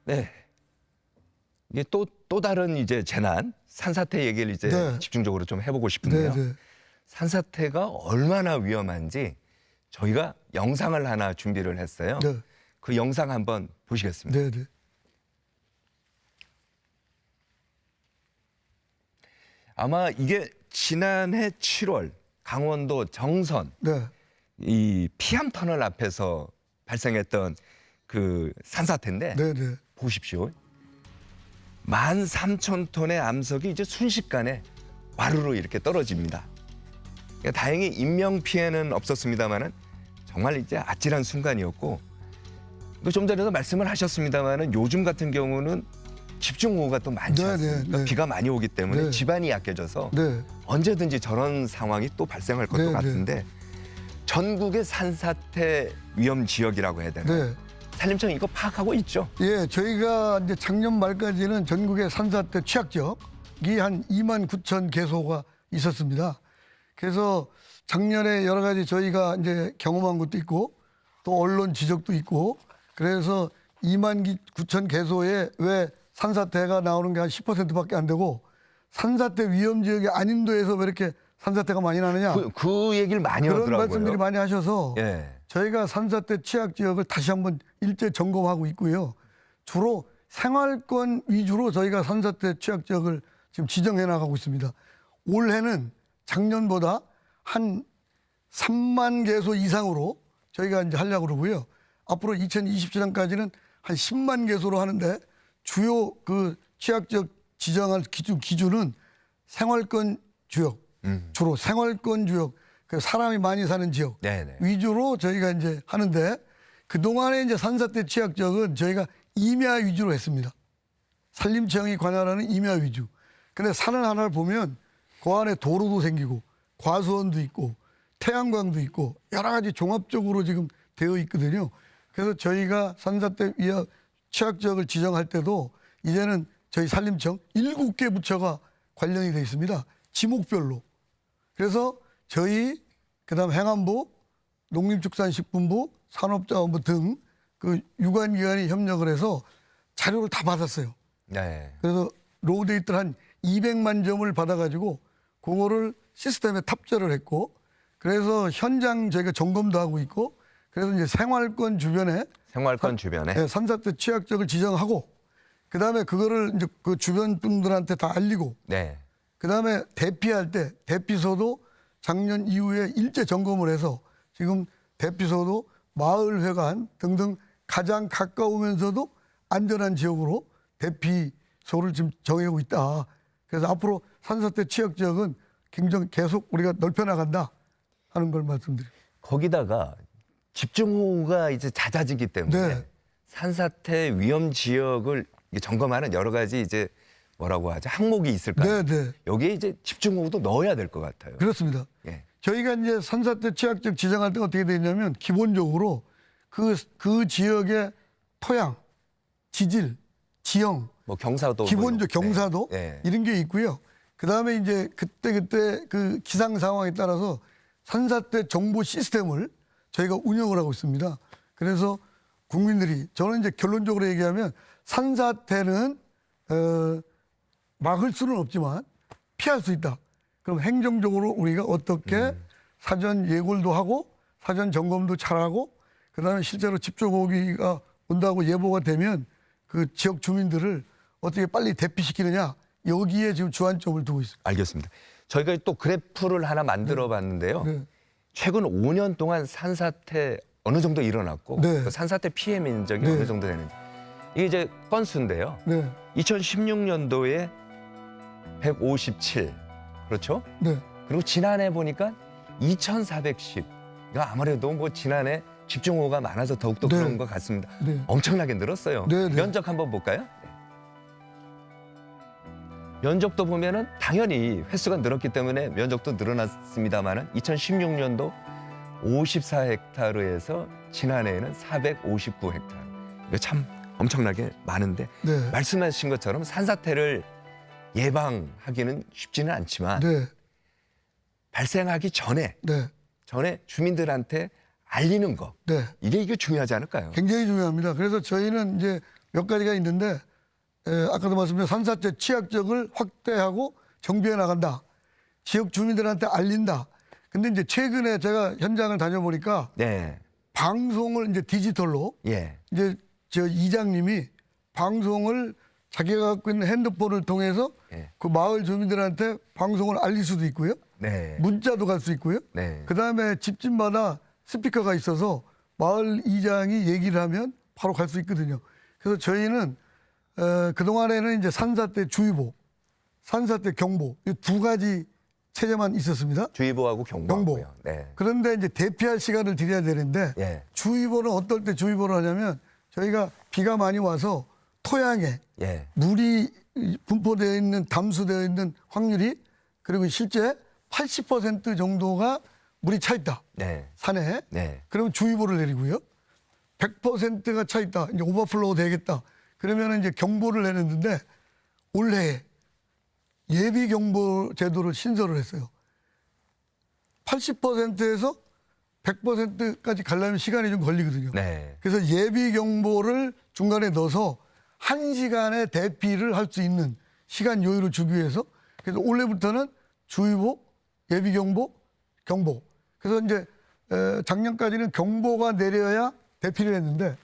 네. 이게 또 다른 이제 재난, 산사태 얘기를 이제 네. 집중적으로 좀 해보고 싶은데요. 네, 네. 산사태가 얼마나 위험한지 저희가 영상을 하나 준비를 했어요. 네. 그 영상 한번 보시겠습니다. 네, 네. 아마 이게 지난해 7월 강원도 정선 네. 이 피암 터널 앞에서 발생했던 그 산사태인데 네, 네. 보십시오. 13,000톤의 암석이 이제 순식간에 와르르 이렇게 떨어집니다. 그러니까 다행히 인명 피해는 없었습니다만은 정말 이제 아찔한 순간이었고, 좀 전에도 말씀을 하셨습니다만은 요즘 같은 경우는 집중호우가 또 많지 네, 않습니까? 네, 네. 비가 많이 오기 때문에 네. 지반이 약해져서 네. 언제든지 저런 상황이 또 발생할 것도 네, 네. 같은데 전국의 산사태 위험 지역이라고 해야 되나요? 네. 산림청 이거 파악하고 있죠? 예, 저희가 이제 작년 말까지는 전국의 산사태 취약지역이 한 29,000개소가 있었습니다. 그래서 작년에 여러 가지 저희가 이제 경험한 것도 있고 또 언론 지적도 있고 그래서 29,000개소에 왜 산사태가 나오는 게 한 10%밖에 안 되고 산사태 위험 지역이 아닌 도에서 왜 이렇게 산사태가 많이 나느냐 그 얘기를 많이 그런 하더라고요. 말씀들이 많이 하셔서 예. 저희가 산사태 취약 지역을 다시 한번 일제 점검하고 있고요. 주로 생활권 위주로 저희가 산사태 취약 지역을 지금 지정해 나가고 있습니다. 올해는 작년보다 한 3만 개소 이상으로 저희가 이제 하려고 그러고요. 앞으로 2027년까지는 한 10만 개소로 하는데 주요 그 취약 지역 지정할 기준은 생활권 지역, 주로 생활권 지역, 그 사람이 많이 사는 지역 네네. 위주로 저희가 이제 하는데 그동안에 이제 산사태 취약 지역은 저희가 임야 위주로 했습니다. 산림청이 관할하는 임야 위주. 근데 산을 하나를 보면 그 안에 도로도 생기고 과수원도 있고 태양광도 있고 여러 가지 종합적으로 지금 되어 있거든요. 그래서 저희가 산사태 위협 취약 지역을 지정할 때도 이제는 저희 산림청 7개 부처가 관련이 되어 있습니다. 지목별로. 그래서 저희 그다음 행안부, 농림축산식품부, 산업자원부 등 그 유관기관이 협력을 해서 자료를 다 받았어요. 네. 그래서 로우 데이터를 한 200만 점을 받아가지고 그거를 시스템에 탑재를 했고 그래서 현장 저희가 점검도 하고 있고 그래서 이제 생활권 주변에 네, 산사태 취약지역을 지정하고 그다음에 그거를 이제 그 주변 분들한테 다 알리고 네. 그다음에 대피할 때 대피소도 작년 이후에 일제 점검을 해서 지금 대피소도 마을회관 등등 가장 가까우면서도 안전한 지역으로 대피소를 지금 정하고 있다. 그래서 앞으로 산사태 취약 지역은 굉장히 계속 우리가 넓혀나간다 하는 걸 말씀드립니다. 거기다가 집중호우가 이제 잦아지기 때문에 네. 산사태 위험 지역을 점검하는 여러 가지 이제 뭐라고 하죠? 항목이 있을까요? 네, 네. 여기에 이제 집중호우도 넣어야 될 것 같아요. 그렇습니다. 예. 저희가 이제 산사태 취약지역 지정할 때 어떻게 되냐면 기본적으로 그 지역의 토양, 지질, 지형, 뭐 경사도 기본적 뭐 경사도 네. 이런 게 있고요. 그다음에 이제 그때 그 기상 상황에 따라서 산사태 정보 시스템을 저희가 운영을 하고 있습니다. 그래서 국민들이 저는 이제 결론적으로 얘기하면 산사태는 막을 수는 없지만 피할 수 있다. 그럼 행정적으로 우리가 어떻게 사전 예고도 하고 사전 점검도 잘하고 그다음에 실제로 집중호우가 온다고 예보가 되면 그 지역 주민들을 어떻게 빨리 대피시키느냐 여기에 지금 주안점을 두고 있습니다. 알겠습니다. 저희가 또 그래프를 하나 만들어 봤는데요. 네. 최근 5년 동안 산사태 어느 정도 일어났고 네. 그 산사태 피해 면적이 네. 어느 정도 되는지 이게 이제 건수인데요. 네, 2016년도에 157 그렇죠? 네, 그리고 지난해 보니까 2,410. 그러니까 아무래도 뭐 지난해 집중호우가 많아서 더욱더 네. 그런 것 같습니다. 네. 엄청나게 늘었어요. 네, 네. 면적 한번 볼까요? 네. 면적도 보면은 당연히 횟수가 늘었기 때문에 면적도 늘어났습니다만은 2016년도 54헥타르에서 지난해에는 459헥타르. 이거 참 엄청나게 많은데 네, 말씀하신 것처럼 산사태를 예방하기는 쉽지는 않지만 네, 발생하기 전에 네, 주민들한테 알리는 거 네. 이게 중요하지 않을까요? 굉장히 중요합니다. 그래서 저희는 이제 몇 가지가 있는데 아까도 말씀드린 산사태 취약지역을 확대하고 정비해 나간다. 지역 주민들한테 알린다. 근데 이제 최근에 제가 현장을 다녀보니까 네, 방송을 이제 디지털로 예, 이제 저 이장님이 방송을 자기가 갖고 있는 핸드폰을 통해서 예. 그 마을 주민들한테 방송을 알릴 수도 있고요. 네, 문자도 갈 수 있고요. 네, 그다음에 집집마다 스피커가 있어서 마을 이장이 얘기를 하면 바로 갈 수 있거든요. 그래서 저희는 그동안에는 이제 산사태 주의보, 산사태 경보 이 두 가지 체제만 있었습니다. 주의보하고 경보하고요. 경보. 네, 그런데 이제 대피할 시간을 드려야 되는데 예, 주의보는 어떨 때 주의보를 하냐면 저희가 비가 많이 와서 토양에 예, 물이 분포되어 있는 담수되어 있는 확률이 그리고 실제 80% 정도가 물이 차 있다. 네, 산에. 네, 그러면 주의보를 내리고요. 100%가 차 있다. 이제 오버플로우 되겠다. 그러면 이제 경보를 내렸는데 올해 예비 경보 제도를 신설을 했어요. 80%에서 100%까지 가려면 시간이 좀 걸리거든요. 네, 그래서 예비 경보를 중간에 넣어서 1시간에 대피를 할 수 있는 시간 여유를 주기 위해서 그래서 올해부터는 주의보, 예비 경보, 경보. 그래서 이제 작년까지는 경보가 내려야 대피를 했는데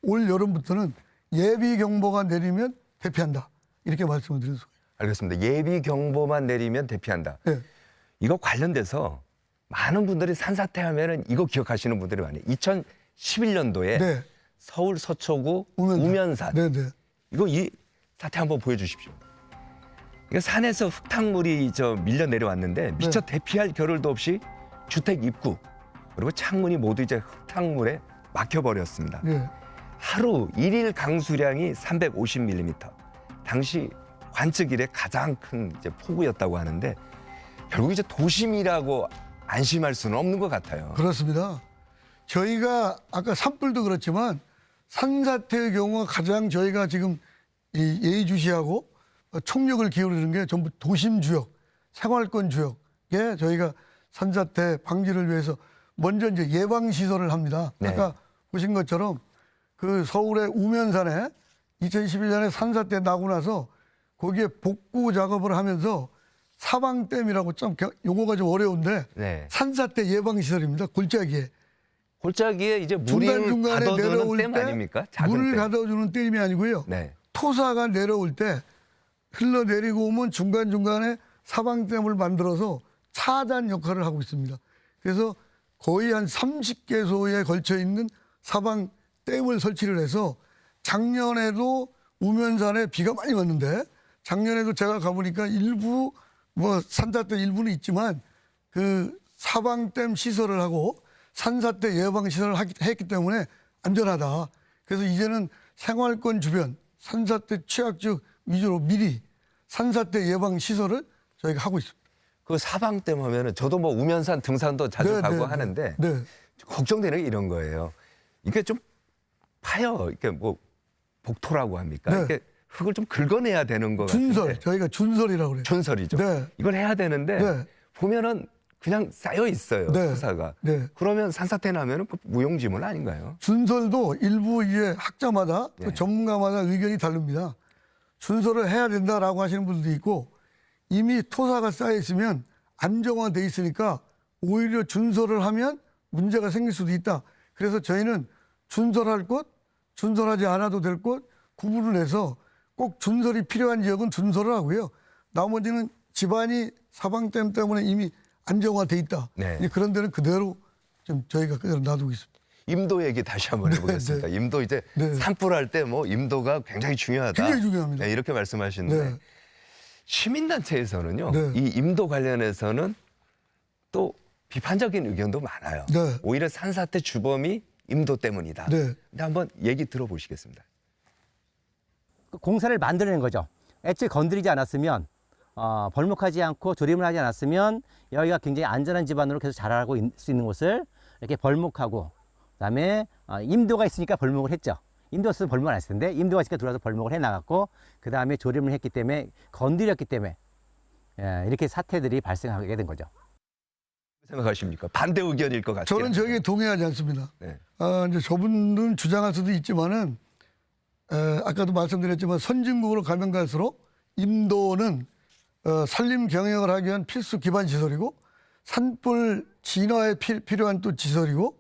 올 여름부터는 예비 경보가 내리면 대피한다. 이렇게 말씀을 드렸습니다. 알겠습니다. 예비 경보만 내리면 대피한다. 네. 이거 관련돼서 많은 분들이 산사태 하면은 이거 기억하시는 분들이 많아요. 2011년도에 네. 서울 서초구 우면산. 네, 네. 이거 이 사태 한번 보여주십시오. 이거 산에서 흙탕물이 밀려 내려왔는데 미처 대피할 겨를도 없이 주택 입구 그리고 창문이 모두 이제 흙탕물에 막혀버렸습니다. 네. 하루 일일 강수량이 350mm. 당시 관측 이래 가장 큰 이제 폭우였다고 하는데 결국 이제 도심이라고 안심할 수는 없는 것 같아요. 그렇습니다. 저희가 아까 산불도 그렇지만 산사태의 경우가 가장 저희가 지금 예의주시하고 총력을 기울이는 게 전부 도심 주역, 생활권 주역에 저희가 산사태 방지를 위해서 먼저 이제 예방 시설을 합니다. 네. 아까 보신 것처럼 그 서울의 우면산에 2011년에 산사태 나고 나서 거기에 복구 작업을 하면서 사방댐이라고 좀 용어가 좀 어려운데 네. 산사태 예방 시설입니다. 골짜기에. 골짜기에 이제 물을 중간중간에 가둬두는 내려올 댐 때 아닙니까? 작은 물을 댐. 가둬주는 댐이 아니고요. 네. 토사가 내려올 때 흘러내리고 오면 중간중간에 사방댐을 만들어서 차단 역할을 하고 있습니다. 그래서 거의 한 30개소에 걸쳐 있는 사방 댐을 설치를 해서 작년에도 우면산에 비가 많이 왔는데 작년에도 제가 가보니까 일부 뭐 산사태 일부는 있지만 그 사방댐 시설을 하고 산사태 예방 시설을 했기 때문에 안전하다. 그래서 이제는 생활권 주변 산사태 취약지역 위주로 미리 산사태 예방 시설을 저희가 하고 있습니다. 그 사방댐 하면은 저도 뭐 우면산 등산도 자주 가고 하는데 걱정되는 게 이런 거예요. 이게 좀 파여, 이게 뭐 복토라고 합니까? 이게 흙을 좀 긁어내야 되는 거 같은데. 준설, 저희가 준설이라고 그래요. 준설이죠. 이걸 해야 되는데 보면은 그냥 쌓여 있어요, 토사가. 그러면 산사태 나면은 무용지물 아닌가요? 준설도 일부 이제 학자마다 또 전문가마다 의견이 다릅니다. 준설을 해야 된다라고 하시는 분들도 있고 이미 토사가 쌓여 있으면 안정화돼 있으니까 오히려 준설을 하면 문제가 생길 수도 있다. 그래서 저희는 준설할 곳, 준설하지 않아도 될 곳 구분을 해서 꼭 준설이 필요한 지역은 준설을 하고요. 나머지는 집안이 사방댐 때문에 이미 안정화돼 있다. 그런 데는 그대로 좀 저희가 그대로 놔두고 있습니다. 임도 얘기 다시 한번 해보겠습니다. 임도 이제 산불할 때 뭐 임도가 굉장히 중요하다. 굉장히 중요합니다. 이렇게 말씀하시는데 시민단체에서는요. 이 임도 관련해서는 또 비판적인 의견도 많아요. 오히려 산사태 주범이 임도 때문이다. 근데 한번 얘기 들어보시겠습니다. 공사를 만들어낸 거죠. 애초에 건드리지 않았으면 벌목하지 않고 조림을 하지 않았으면 여기가 굉장히 안전한 집안으로 계속 자라고 있을 수 있는 곳을 이렇게 벌목하고 그다음에 임도가 있으니까 벌목을 했죠. 임도가 없으면 벌목을 안 했을 텐데 임도가 있으니까 들어와서 벌목을 해나갔고 그다음에 조림을 했기 때문에 건드렸기 때문에 이렇게 사태들이 발생하게 된 거죠. 생각하십니까? 반대 의견일 것 같아요. 저는 저에게 동의하지 않습니다. 이제 저분은 주장할 수도 있지만은 아까도 말씀드렸지만 선진국으로 가면 갈수록 임도는 산림 경영을 하기 위한 필수 기반 시설이고 산불 진화에 필요한 또 시설이고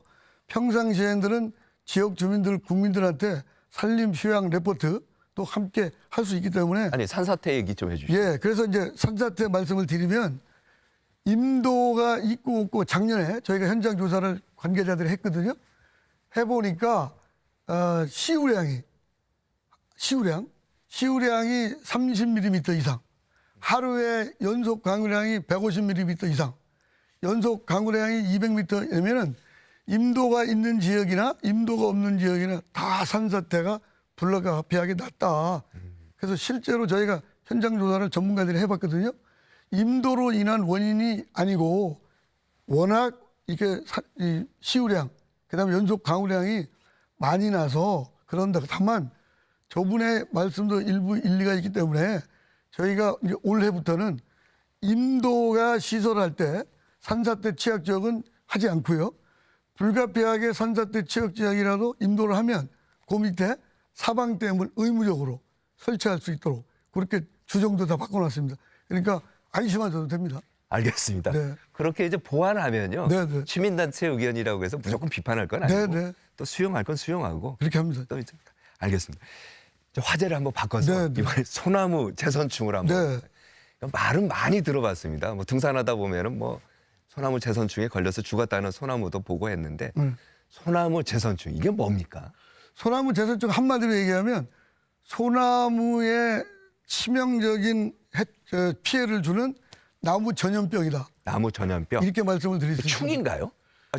평상시에들은 지역 주민들 국민들한테 산림 휴양 레포트 또 함께 할 수 있기 때문에 아니 산사태 얘기 좀 해주시죠. 그래서 이제 산사태 말씀을 드리면 임도가 있고 없고 작년에 저희가 현장 조사를 관계자들이 했거든요. 해보니까 시우량이 30mm 이상, 하루에 연속 강우량이 150mm 이상, 연속 강우량이 200m면은 임도가 있는 지역이나 임도가 없는 지역이나 다 산사태가 불가피하게 낮다. 그래서 실제로 저희가 현장 조사를 전문가들이 해봤거든요. 임도로 인한 원인이 아니고 워낙 이렇게 시우량, 그다음에 연속 강우량이 많이 나서 그런다. 다만 저분의 말씀도 일부 일리가 있기 때문에 저희가 이제 올해부터는 임도가 시설할 때 산사태 취약 지역은 하지 않고요. 불가피하게 산사태 취약 지역이라도 임도를 하면 그 밑에 사방댐을 의무적으로 설치할 수 있도록 그렇게 규정도 다 바꿔놨습니다. 그러니까 안심하셔도 됩니다. 알겠습니다. 그렇게 이제 보완하면요. 시민단체 의견이라고 해서 무조건 비판할 건 아니고 또 수용할 건 수용하고 그렇게 합니다. 또 이제 알겠습니다. 화제를 한번 바꿔서 이번에 소나무 재선충을 한번 말은 많이 들어봤습니다. 뭐 등산하다 보면은 뭐 소나무 재선충에 걸려서 죽었다는 소나무도 보고 했는데 소나무 재선충 이게 뭡니까? 소나무 재선충 한마디로 얘기하면 소나무에 치명적인 피해를 주는 나무 전염병이다. 나무 전염병? 이렇게 말씀을 드릴 수 있습니다. 충인가요?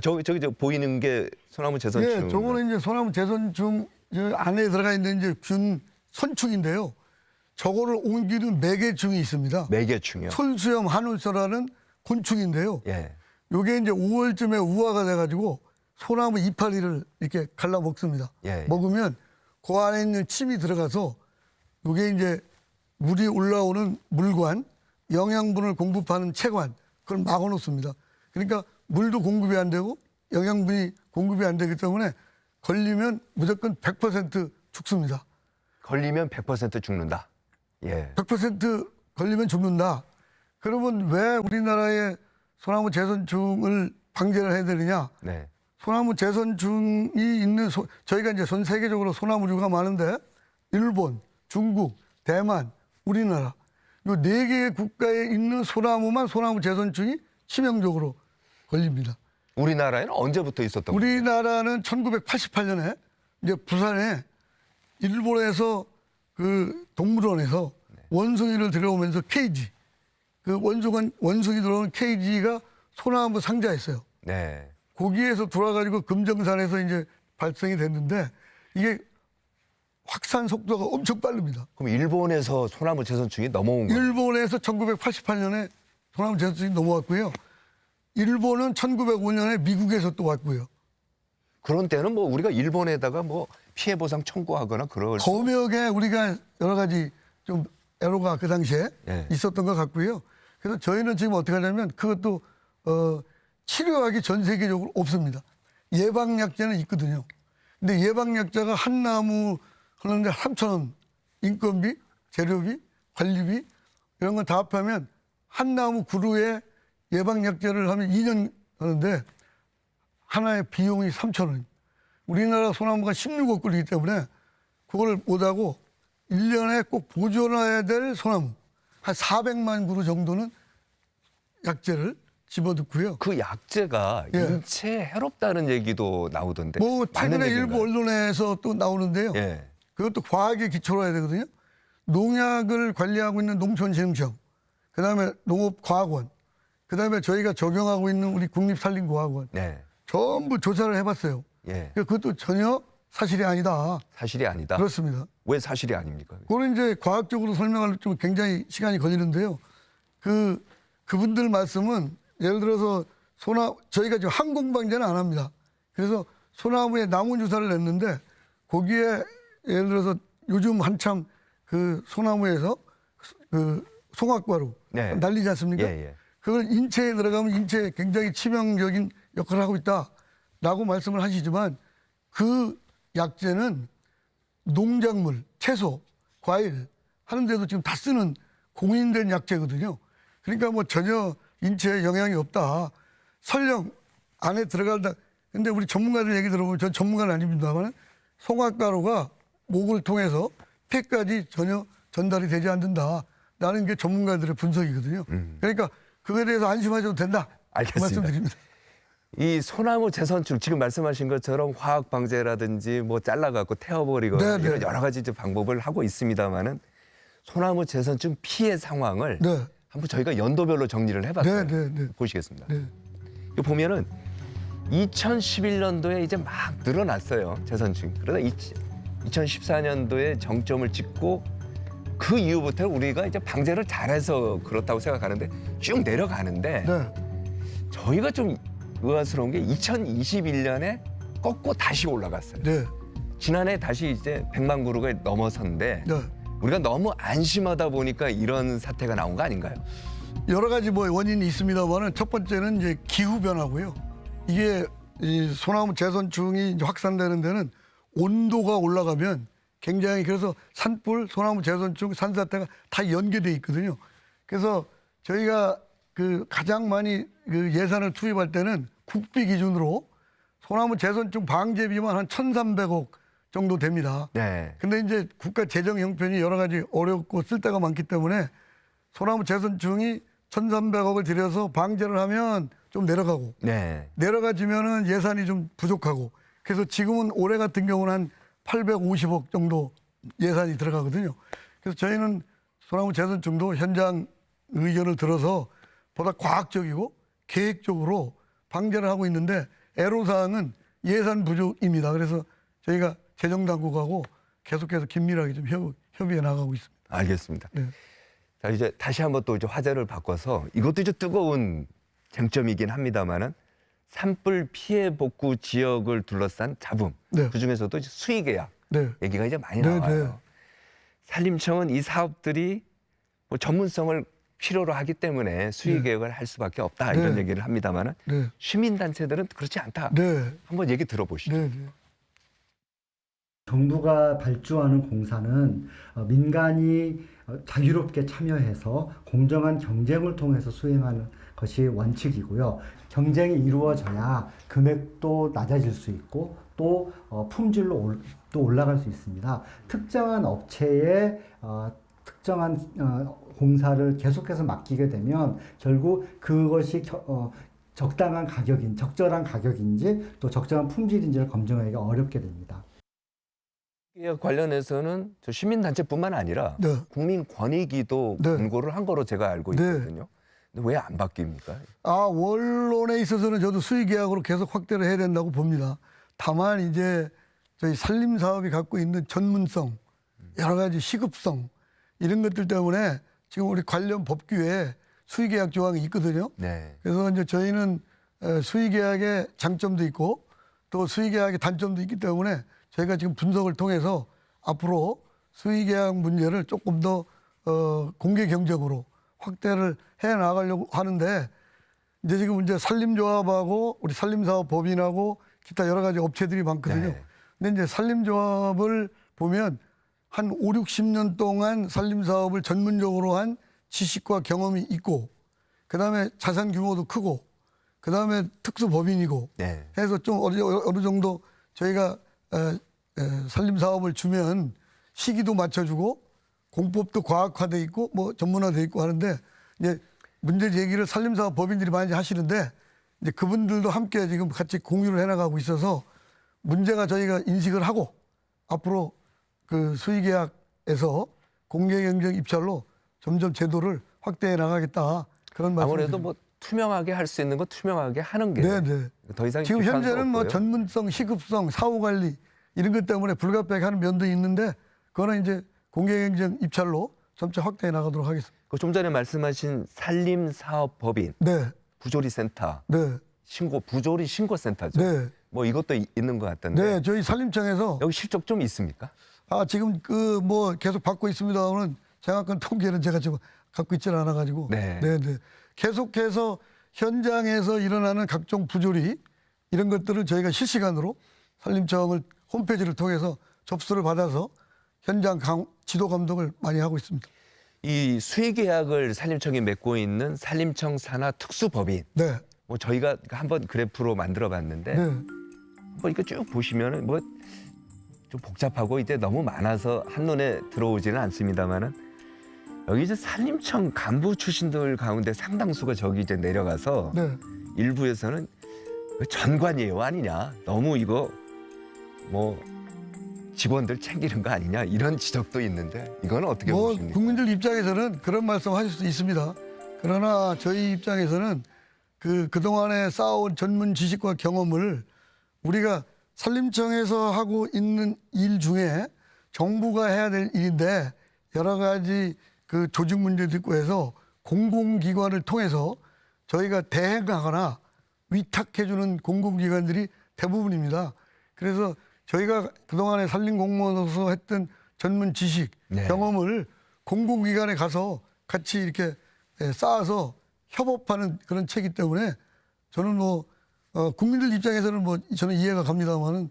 저기 보이는 게 소나무 재선충. 저거는 이제 소나무 재선충 안에 들어가 있는 이제 균 선충인데요. 저거를 옮기는 매개충이 있습니다. 매개충이요? 솔수염 한울소라는 곤충인데요. 요게 이제 5월쯤에 우화가 돼가지고 소나무 이파리를 이렇게 갈라 먹습니다. 먹으면 그 안에 있는 침이 들어가서 요게 이제 물이 올라오는 물관, 영양분을 공급하는 체관, 그걸 막아놓습니다. 그러니까 물도 공급이 안 되고 영양분이 공급이 안 되기 때문에 걸리면 무조건 100% 죽습니다. 걸리면 100% 죽는다. 100% 걸리면 죽는다. 그러면 왜 우리나라에 소나무 재선충을 방제를 해야 되느냐? 소나무 재선충이 있는 저희가 이제 전 세계적으로 소나무류가 많은데 일본, 중국, 대만, 우리나라 요 4개의 국가에 있는 소나무만 소나무 재선충이 치명적으로 걸립니다. 우리나라에는 언제부터 있었던 거예요? 우리나라는 1988년에 이제 부산에 일본에서 그 동물원에서 원숭이를 들여오면서 케이지, 그 원숭이 들어오는 케이지가 소나무 상자였어요. 네. 거기에서 돌아가지고 금정산에서 이제 발생이 됐는데 이게 확산 속도가 엄청 빠릅니다. 그럼 일본에서 소나무 제선충이 넘어온 거예요? 일본에서 1988년에 소나무 제선충이 넘어왔고요. 일본은 1905년에 미국에서 또 왔고요. 그런 때는 뭐 우리가 일본에다가 뭐 피해 보상 청구하거나 그럴 검역에 우리가 여러 가지 좀 애로가 그 당시에 예. 있었던 것 같고요. 그래서 저희는 지금 어떻게 하냐면 그것도 치료약이 전 세계적으로 없습니다. 예방약제는 있거든요. 근데 예방약제가 한 나무 하는데 3,000원 인건비, 재료비, 관리비 이런 거 다 합하면 한 나무 그루에 예방약제를 하면 2년 하는데 하나의 비용이 3,000원. 우리나라 소나무가 16억 그루이기 때문에 그걸 못하고 1년에 꼭 보존해야 될 소나무 한 400만 그루 정도는 약제를 집어넣고요. 그 약제가 예. 인체에 해롭다는 얘기도 나오던데. 뭐 맞는 최근에 얘기인가요? 일부 언론에서 또 나오는데요. 예. 그것도 과학에 기초로 해야 되거든요. 농약을 관리하고 있는 농촌진흥청, 그다음에 농업과학원, 그다음에 저희가 적용하고 있는 우리 국립산림과학원 네. 전부 조사를 해봤어요. 예. 그것도 전혀 사실이 아니다. 사실이 아니다. 그렇습니다. 왜 사실이 아닙니까? 그거는 이제 과학적으로 설명할 좀 굉장히 시간이 걸리는데요. 그분들 말씀은 예를 들어서 저희가 지금 항공방제는 안 합니다. 그래서 소나무에 나무 주사를 냈는데 거기에 예를 들어서 요즘 한참 그 소나무에서 그 송악과로 네. 날리지 않습니까? 예, 예. 그걸 인체에 들어가면 인체에 굉장히 치명적인 역할을 하고 있다라고 말씀을 하시지만 그 약제는 농작물, 채소, 과일 하는데도 지금 다 쓰는 공인된 약제거든요. 그러니까 뭐 전혀 인체에 영향이 없다. 설령 안에 들어간다. 근데 우리 전문가들 얘기 들어보면 전 전문가는 아닙니다만 송악가루가 목을 통해서 폐까지 전혀 전달이 되지 않는다라는 게 전문가들의 분석이거든요. 그러니까 그거에 대해서 안심하셔도 된다. 알겠습니다. 그 말씀드립니다. 이 소나무 재선충 지금 말씀하신 것처럼 화학 방제라든지 뭐 잘라갖고 태워버리거나 네, 이런 네. 여러 가지 이제 방법을 하고 있습니다만은 소나무 재선충 피해 상황을 네. 한번 저희가 연도별로 정리를 해봤어요. 네, 네, 네. 보시겠습니다. 네. 이거 보면은 2011년도에 이제 막 늘어났어요. 재선충. 그러다 2014년도에 정점을 찍고 그 이후부터 우리가 이제 방제를 잘해서 그렇다고 생각하는데 쭉 내려가는데 네. 저희가 좀 의아스러운 게 2021년에 꺾고 다시 올라갔어요. 네. 지난해 다시 이제 100만 그루가 넘어섰는데 네. 우리가 너무 안심하다 보니까 이런 사태가 나온 거 아닌가요? 여러 가지 뭐 원인이 있습니다만은 첫 번째는 이제 기후 변화고요. 이게 이 소나무 재선충이 이제 확산되는 데는 온도가 올라가면 굉장히 그래서 산불, 소나무 재선충, 산사태가 다 연계돼 있거든요. 그래서 저희가 그 가장 많이 그 예산을 투입할 때는 국비 기준으로 소나무 재선충 방제비만 한 1,300억 정도 됩니다. 네. 근데 이제 국가 재정 형편이 여러 가지 어렵고 쓸 데가 많기 때문에 소나무 재선충이 1,300억을 들여서 방제를 하면 좀 내려가고 네. 내려가지면은 예산이 좀 부족하고 그래서 지금은 올해 같은 경우는 한 850억 정도 예산이 들어가거든요. 그래서 저희는 소나무 재선충도 현장 의견을 들어서 보다 과학적이고 계획적으로 방제를 하고 있는데 애로사항은 예산 부족입니다. 그래서 저희가 재정당국하고 계속해서 긴밀하게 좀 협의해 나가고 있습니다. 알겠습니다. 네. 자, 이제 다시 한번 또 이제 화제를 바꿔서 이것도 이제 뜨거운 쟁점이긴 합니다만은 산불 피해 복구 지역을 둘러싼 잡음, 네. 그 중에서도 이제 수의계약 네. 얘기가 이제 많이 네, 나와요. 네. 산림청은 이 사업들이 뭐 전문성을 필요로 하기 때문에 수의계약을 할 수밖에 없다 이런 네. 얘기를 합니다만은 네. 시민단체들은 그렇지 않다. 네. 한번 얘기 들어보시죠. 네. 네. 정부가 발주하는 공사는 민간이 자유롭게 참여해서 공정한 경쟁을 통해서 수행하는 것이 원칙이고요. 경쟁이 이루어져야 금액도 낮아질 수 있고 또 품질로 또 올라갈 수 있습니다. 특정한 업체에 특정한 공사를 계속해서 맡기게 되면 결국 그것이 적절한 가격인지 또 적정한 품질인지를 검증하기가 어렵게 됩니다. 이에 관련해서는 저 시민단체뿐만 아니라 네. 국민권익위도 네. 권고를 한 거로 제가 알고 네. 있거든요. 근데 왜 안 바뀝니까? 원론에 있어서는 저도 수의계약으로 계속 확대를 해야 된다고 봅니다. 다만 이제 저희 산림사업이 갖고 있는 전문성, 여러 가지 시급성 이런 것들 때문에 지금 우리 관련 법규에 수의계약 조항이 있거든요. 네. 그래서 이제 저희는 수의계약의 장점도 있고 또 수의계약의 단점도 있기 때문에 저희가 지금 분석을 통해서 앞으로 수의계약 문제를 조금 더 공개 경쟁으로 확대를 해 나가려고 하는데 이제 지금 이제 산림조합하고 우리 산림사업법인하고 기타 여러 가지 업체들이 많거든요. 네. 근데 이제 산림조합을 보면 한 5, 60년 동안 산림사업을 전문적으로 한 지식과 경험이 있고 그다음에 자산 규모도 크고 그다음에 특수법인이고 네. 해서 좀 어느 정도 저희가 산림사업을 주면 시기도 맞춰주고 공법도 과학화돼 있고 뭐 전문화돼 있고 하는데 이제 문제 제기를 산림사업 법인들이 많이 하시는데 이제 그분들도 함께 지금 같이 공유를 해나가고 있어서 문제가 저희가 인식을 하고 앞으로 그 수의계약에서 공개경쟁 입찰로 점점 제도를 확대해 나가겠다 그런 말씀. 아무래도 뭐 투명하게 할 수 있는 거 투명하게 하는 게 네네. 더 이상 지금 비판도 현재는 뭐 없고요. 전문성, 시급성, 사후관리 이런 것 때문에 불가피하는 면도 있는데 그거는 이제 공개경쟁 입찰로 점차 확대해 나가도록 하겠습니다. 좀 전에 말씀하신 산림사업법인 네, 부조리센터 네, 부조리 신고센터죠. 네, 뭐 이것도 있는 것 같던데 네. 저희 산림청에서 여기 실적 좀 있습니까? 지금 그 뭐 계속 받고 있습니다만 정확한 통계는 제가 지금 갖고 있지는 않아가지고 네. 네. 계속해서 현장에서 일어나는 각종 부조리 이런 것들을 저희가 실시간으로 산림청을 홈페이지를 통해서 접수를 받아서 현장 지도 감독을 많이 하고 있습니다. 이 수의계약을 산림청이 맺고 있는 산림청 산하 특수법인 네, 뭐 저희가 한번 그래프로 만들어봤는데 네, 뭐 이거 쭉 보시면은 뭐 좀 복잡하고 이제 너무 많아서 한눈에 들어오지는 않습니다만은 여기 이제 산림청 간부 출신들 가운데 상당수가 저기 이제 내려가서 네. 일부에서는 전관 예우 아니냐, 너무 이거 뭐 직원들 챙기는 거 아니냐 이런 지적도 있는데 이거는 어떻게 뭐 보십니까? 국민들 입장에서는 그런 말씀하실 수 있습니다. 그러나 저희 입장에서는 그동안에 쌓아온 전문 지식과 경험을 우리가 산림청에서 하고 있는 일 중에 정부가 해야 될 일인데 여러 가지 그 조직 문제도 있고 해서 공공기관을 통해서 저희가 대행하거나 위탁해주는 공공기관들이 대부분입니다. 그래서 저희가 그동안에 산림공무원으로서 했던 전문 지식, 네. 경험을 공공기관에 가서 같이 이렇게 쌓아서 협업하는 그런 체이기 때문에 저는 뭐 국민들 입장에서는 뭐 저는 이해가 갑니다만은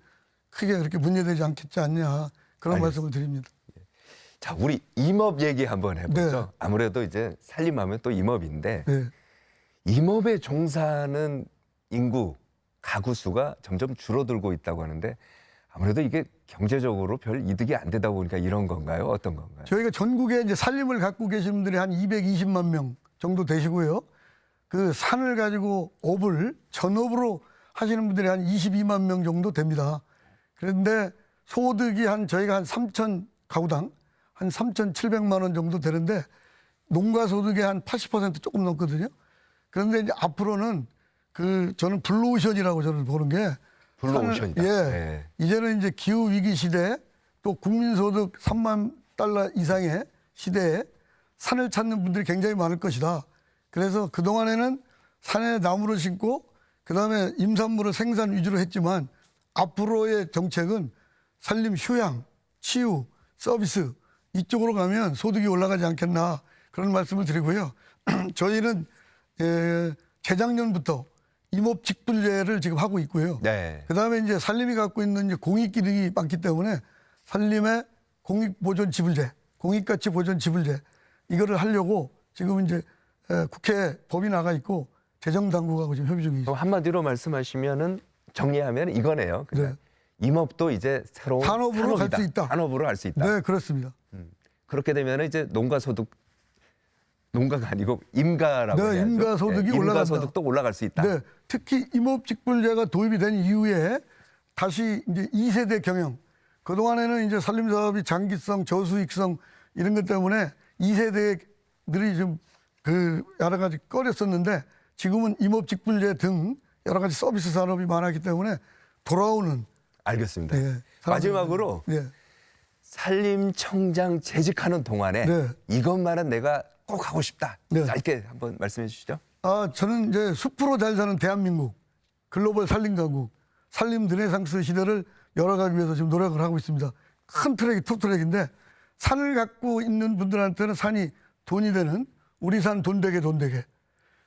크게 그렇게 문제되지 않겠지 않냐 그런 말씀을 드립니다. 자, 우리 임업 얘기 한번 해보죠. 네. 아무래도 이제 산림하면 또 임업인데 네. 임업에 종사하는 인구, 가구 수가 점점 줄어들고 있다고 하는데 아무래도 이게 경제적으로 별 이득이 안 되다 보니까 이런 건가요? 어떤 건가요? 저희가 전국에 이제 산림을 갖고 계신 분들이 한 220만 명 정도 되시고요. 그 산을 가지고 전업으로 하시는 분들이 한 22만 명 정도 됩니다. 그런데 소득이 저희가 한 3천 가구당 한 3,700만 원 정도 되는데 농가 소득의 한 80% 조금 넘거든요. 그런데 이제 앞으로는 저는 블루오션이라고 저는 보는 게 블루오션이다. 예. 네. 이제는 이제 기후 위기 시대 또 국민소득 3만 달러 이상의 시대에 산을 찾는 분들이 굉장히 많을 것이다. 그래서 그동안에는 산에 나무를 심고 그다음에 임산물을 생산 위주로 했지만 앞으로의 정책은 산림 휴양, 치유, 서비스 이쪽으로 가면 소득이 올라가지 않겠나 그런 말씀을 드리고요. 저희는 재작년부터 임업직불제를 지금 하고 있고요. 네. 그다음에 이제 산림이 갖고 있는 이제 공익 기능이 많기 때문에 산림의 공익보존지불제, 공익가치보존지불제 이거를 하려고 지금 이제 국회 법이 나가 있고 재정당국하고 지금 협의 중에 있습니다. 한마디로 말씀하시면은 정리하면 이거네요. 그러니까 임업도 이제 새로운 산업으로 갈 수 있다. 산업으로 할 수 있다. 네, 그렇습니다. 그렇게 되면 이제 농가 소득 농가가 아니고 임가라고 네, 해야죠. 임가 소득이 올라간다. 임가 소득도 올라갈 수 있다. 네, 특히 임업직불제가 도입이 된 이후에 다시 이제 2세대 경영. 그동안에는 이제 산림사업이 장기성, 저수익성 이런 것 때문에 2세대들이 좀 그 여러 가지 꺼렸었는데 지금은 임업직불제 등 여러 가지 서비스 산업이 많았기 때문에 돌아오는. 알겠습니다. 네, 마지막으로 네. 산림청장 재직하는 동안에 네. 이것만은 내가 꼭 하고 싶다. 네. 짧게 한번 말씀해 주시죠. 저는 이제 숲으로 잘 사는 대한민국, 글로벌 산림강국, 산림 르네상스 시대를 열어가기 위해서 지금 노력을 하고 있습니다. 큰 트랙이 투 트랙인데 산을 갖고 있는 분들한테는 산이 돈이 되는 우리 산 돈 되게 돈 되게,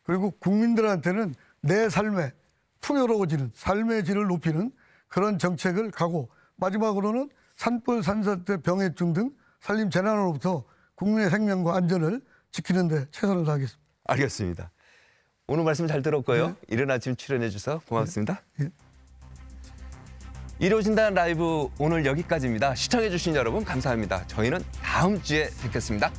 그리고 국민들한테는 내 삶에 풍요로워지는 삶의 질을 높이는 그런 정책을 가고, 마지막으로는 산불, 산사태, 병해충 등 산림 재난으로부터 국민의 생명과 안전을 지키는 데 최선을 다하겠습니다. 알겠습니다. 오늘 말씀 잘 들었고요. 네. 이른 아침 출연해 주셔서 고맙습니다. 네. 이루어진다는 라이브 오늘 여기까지입니다. 시청해 주신 여러분 감사합니다. 저희는 다음 주에 뵙겠습니다.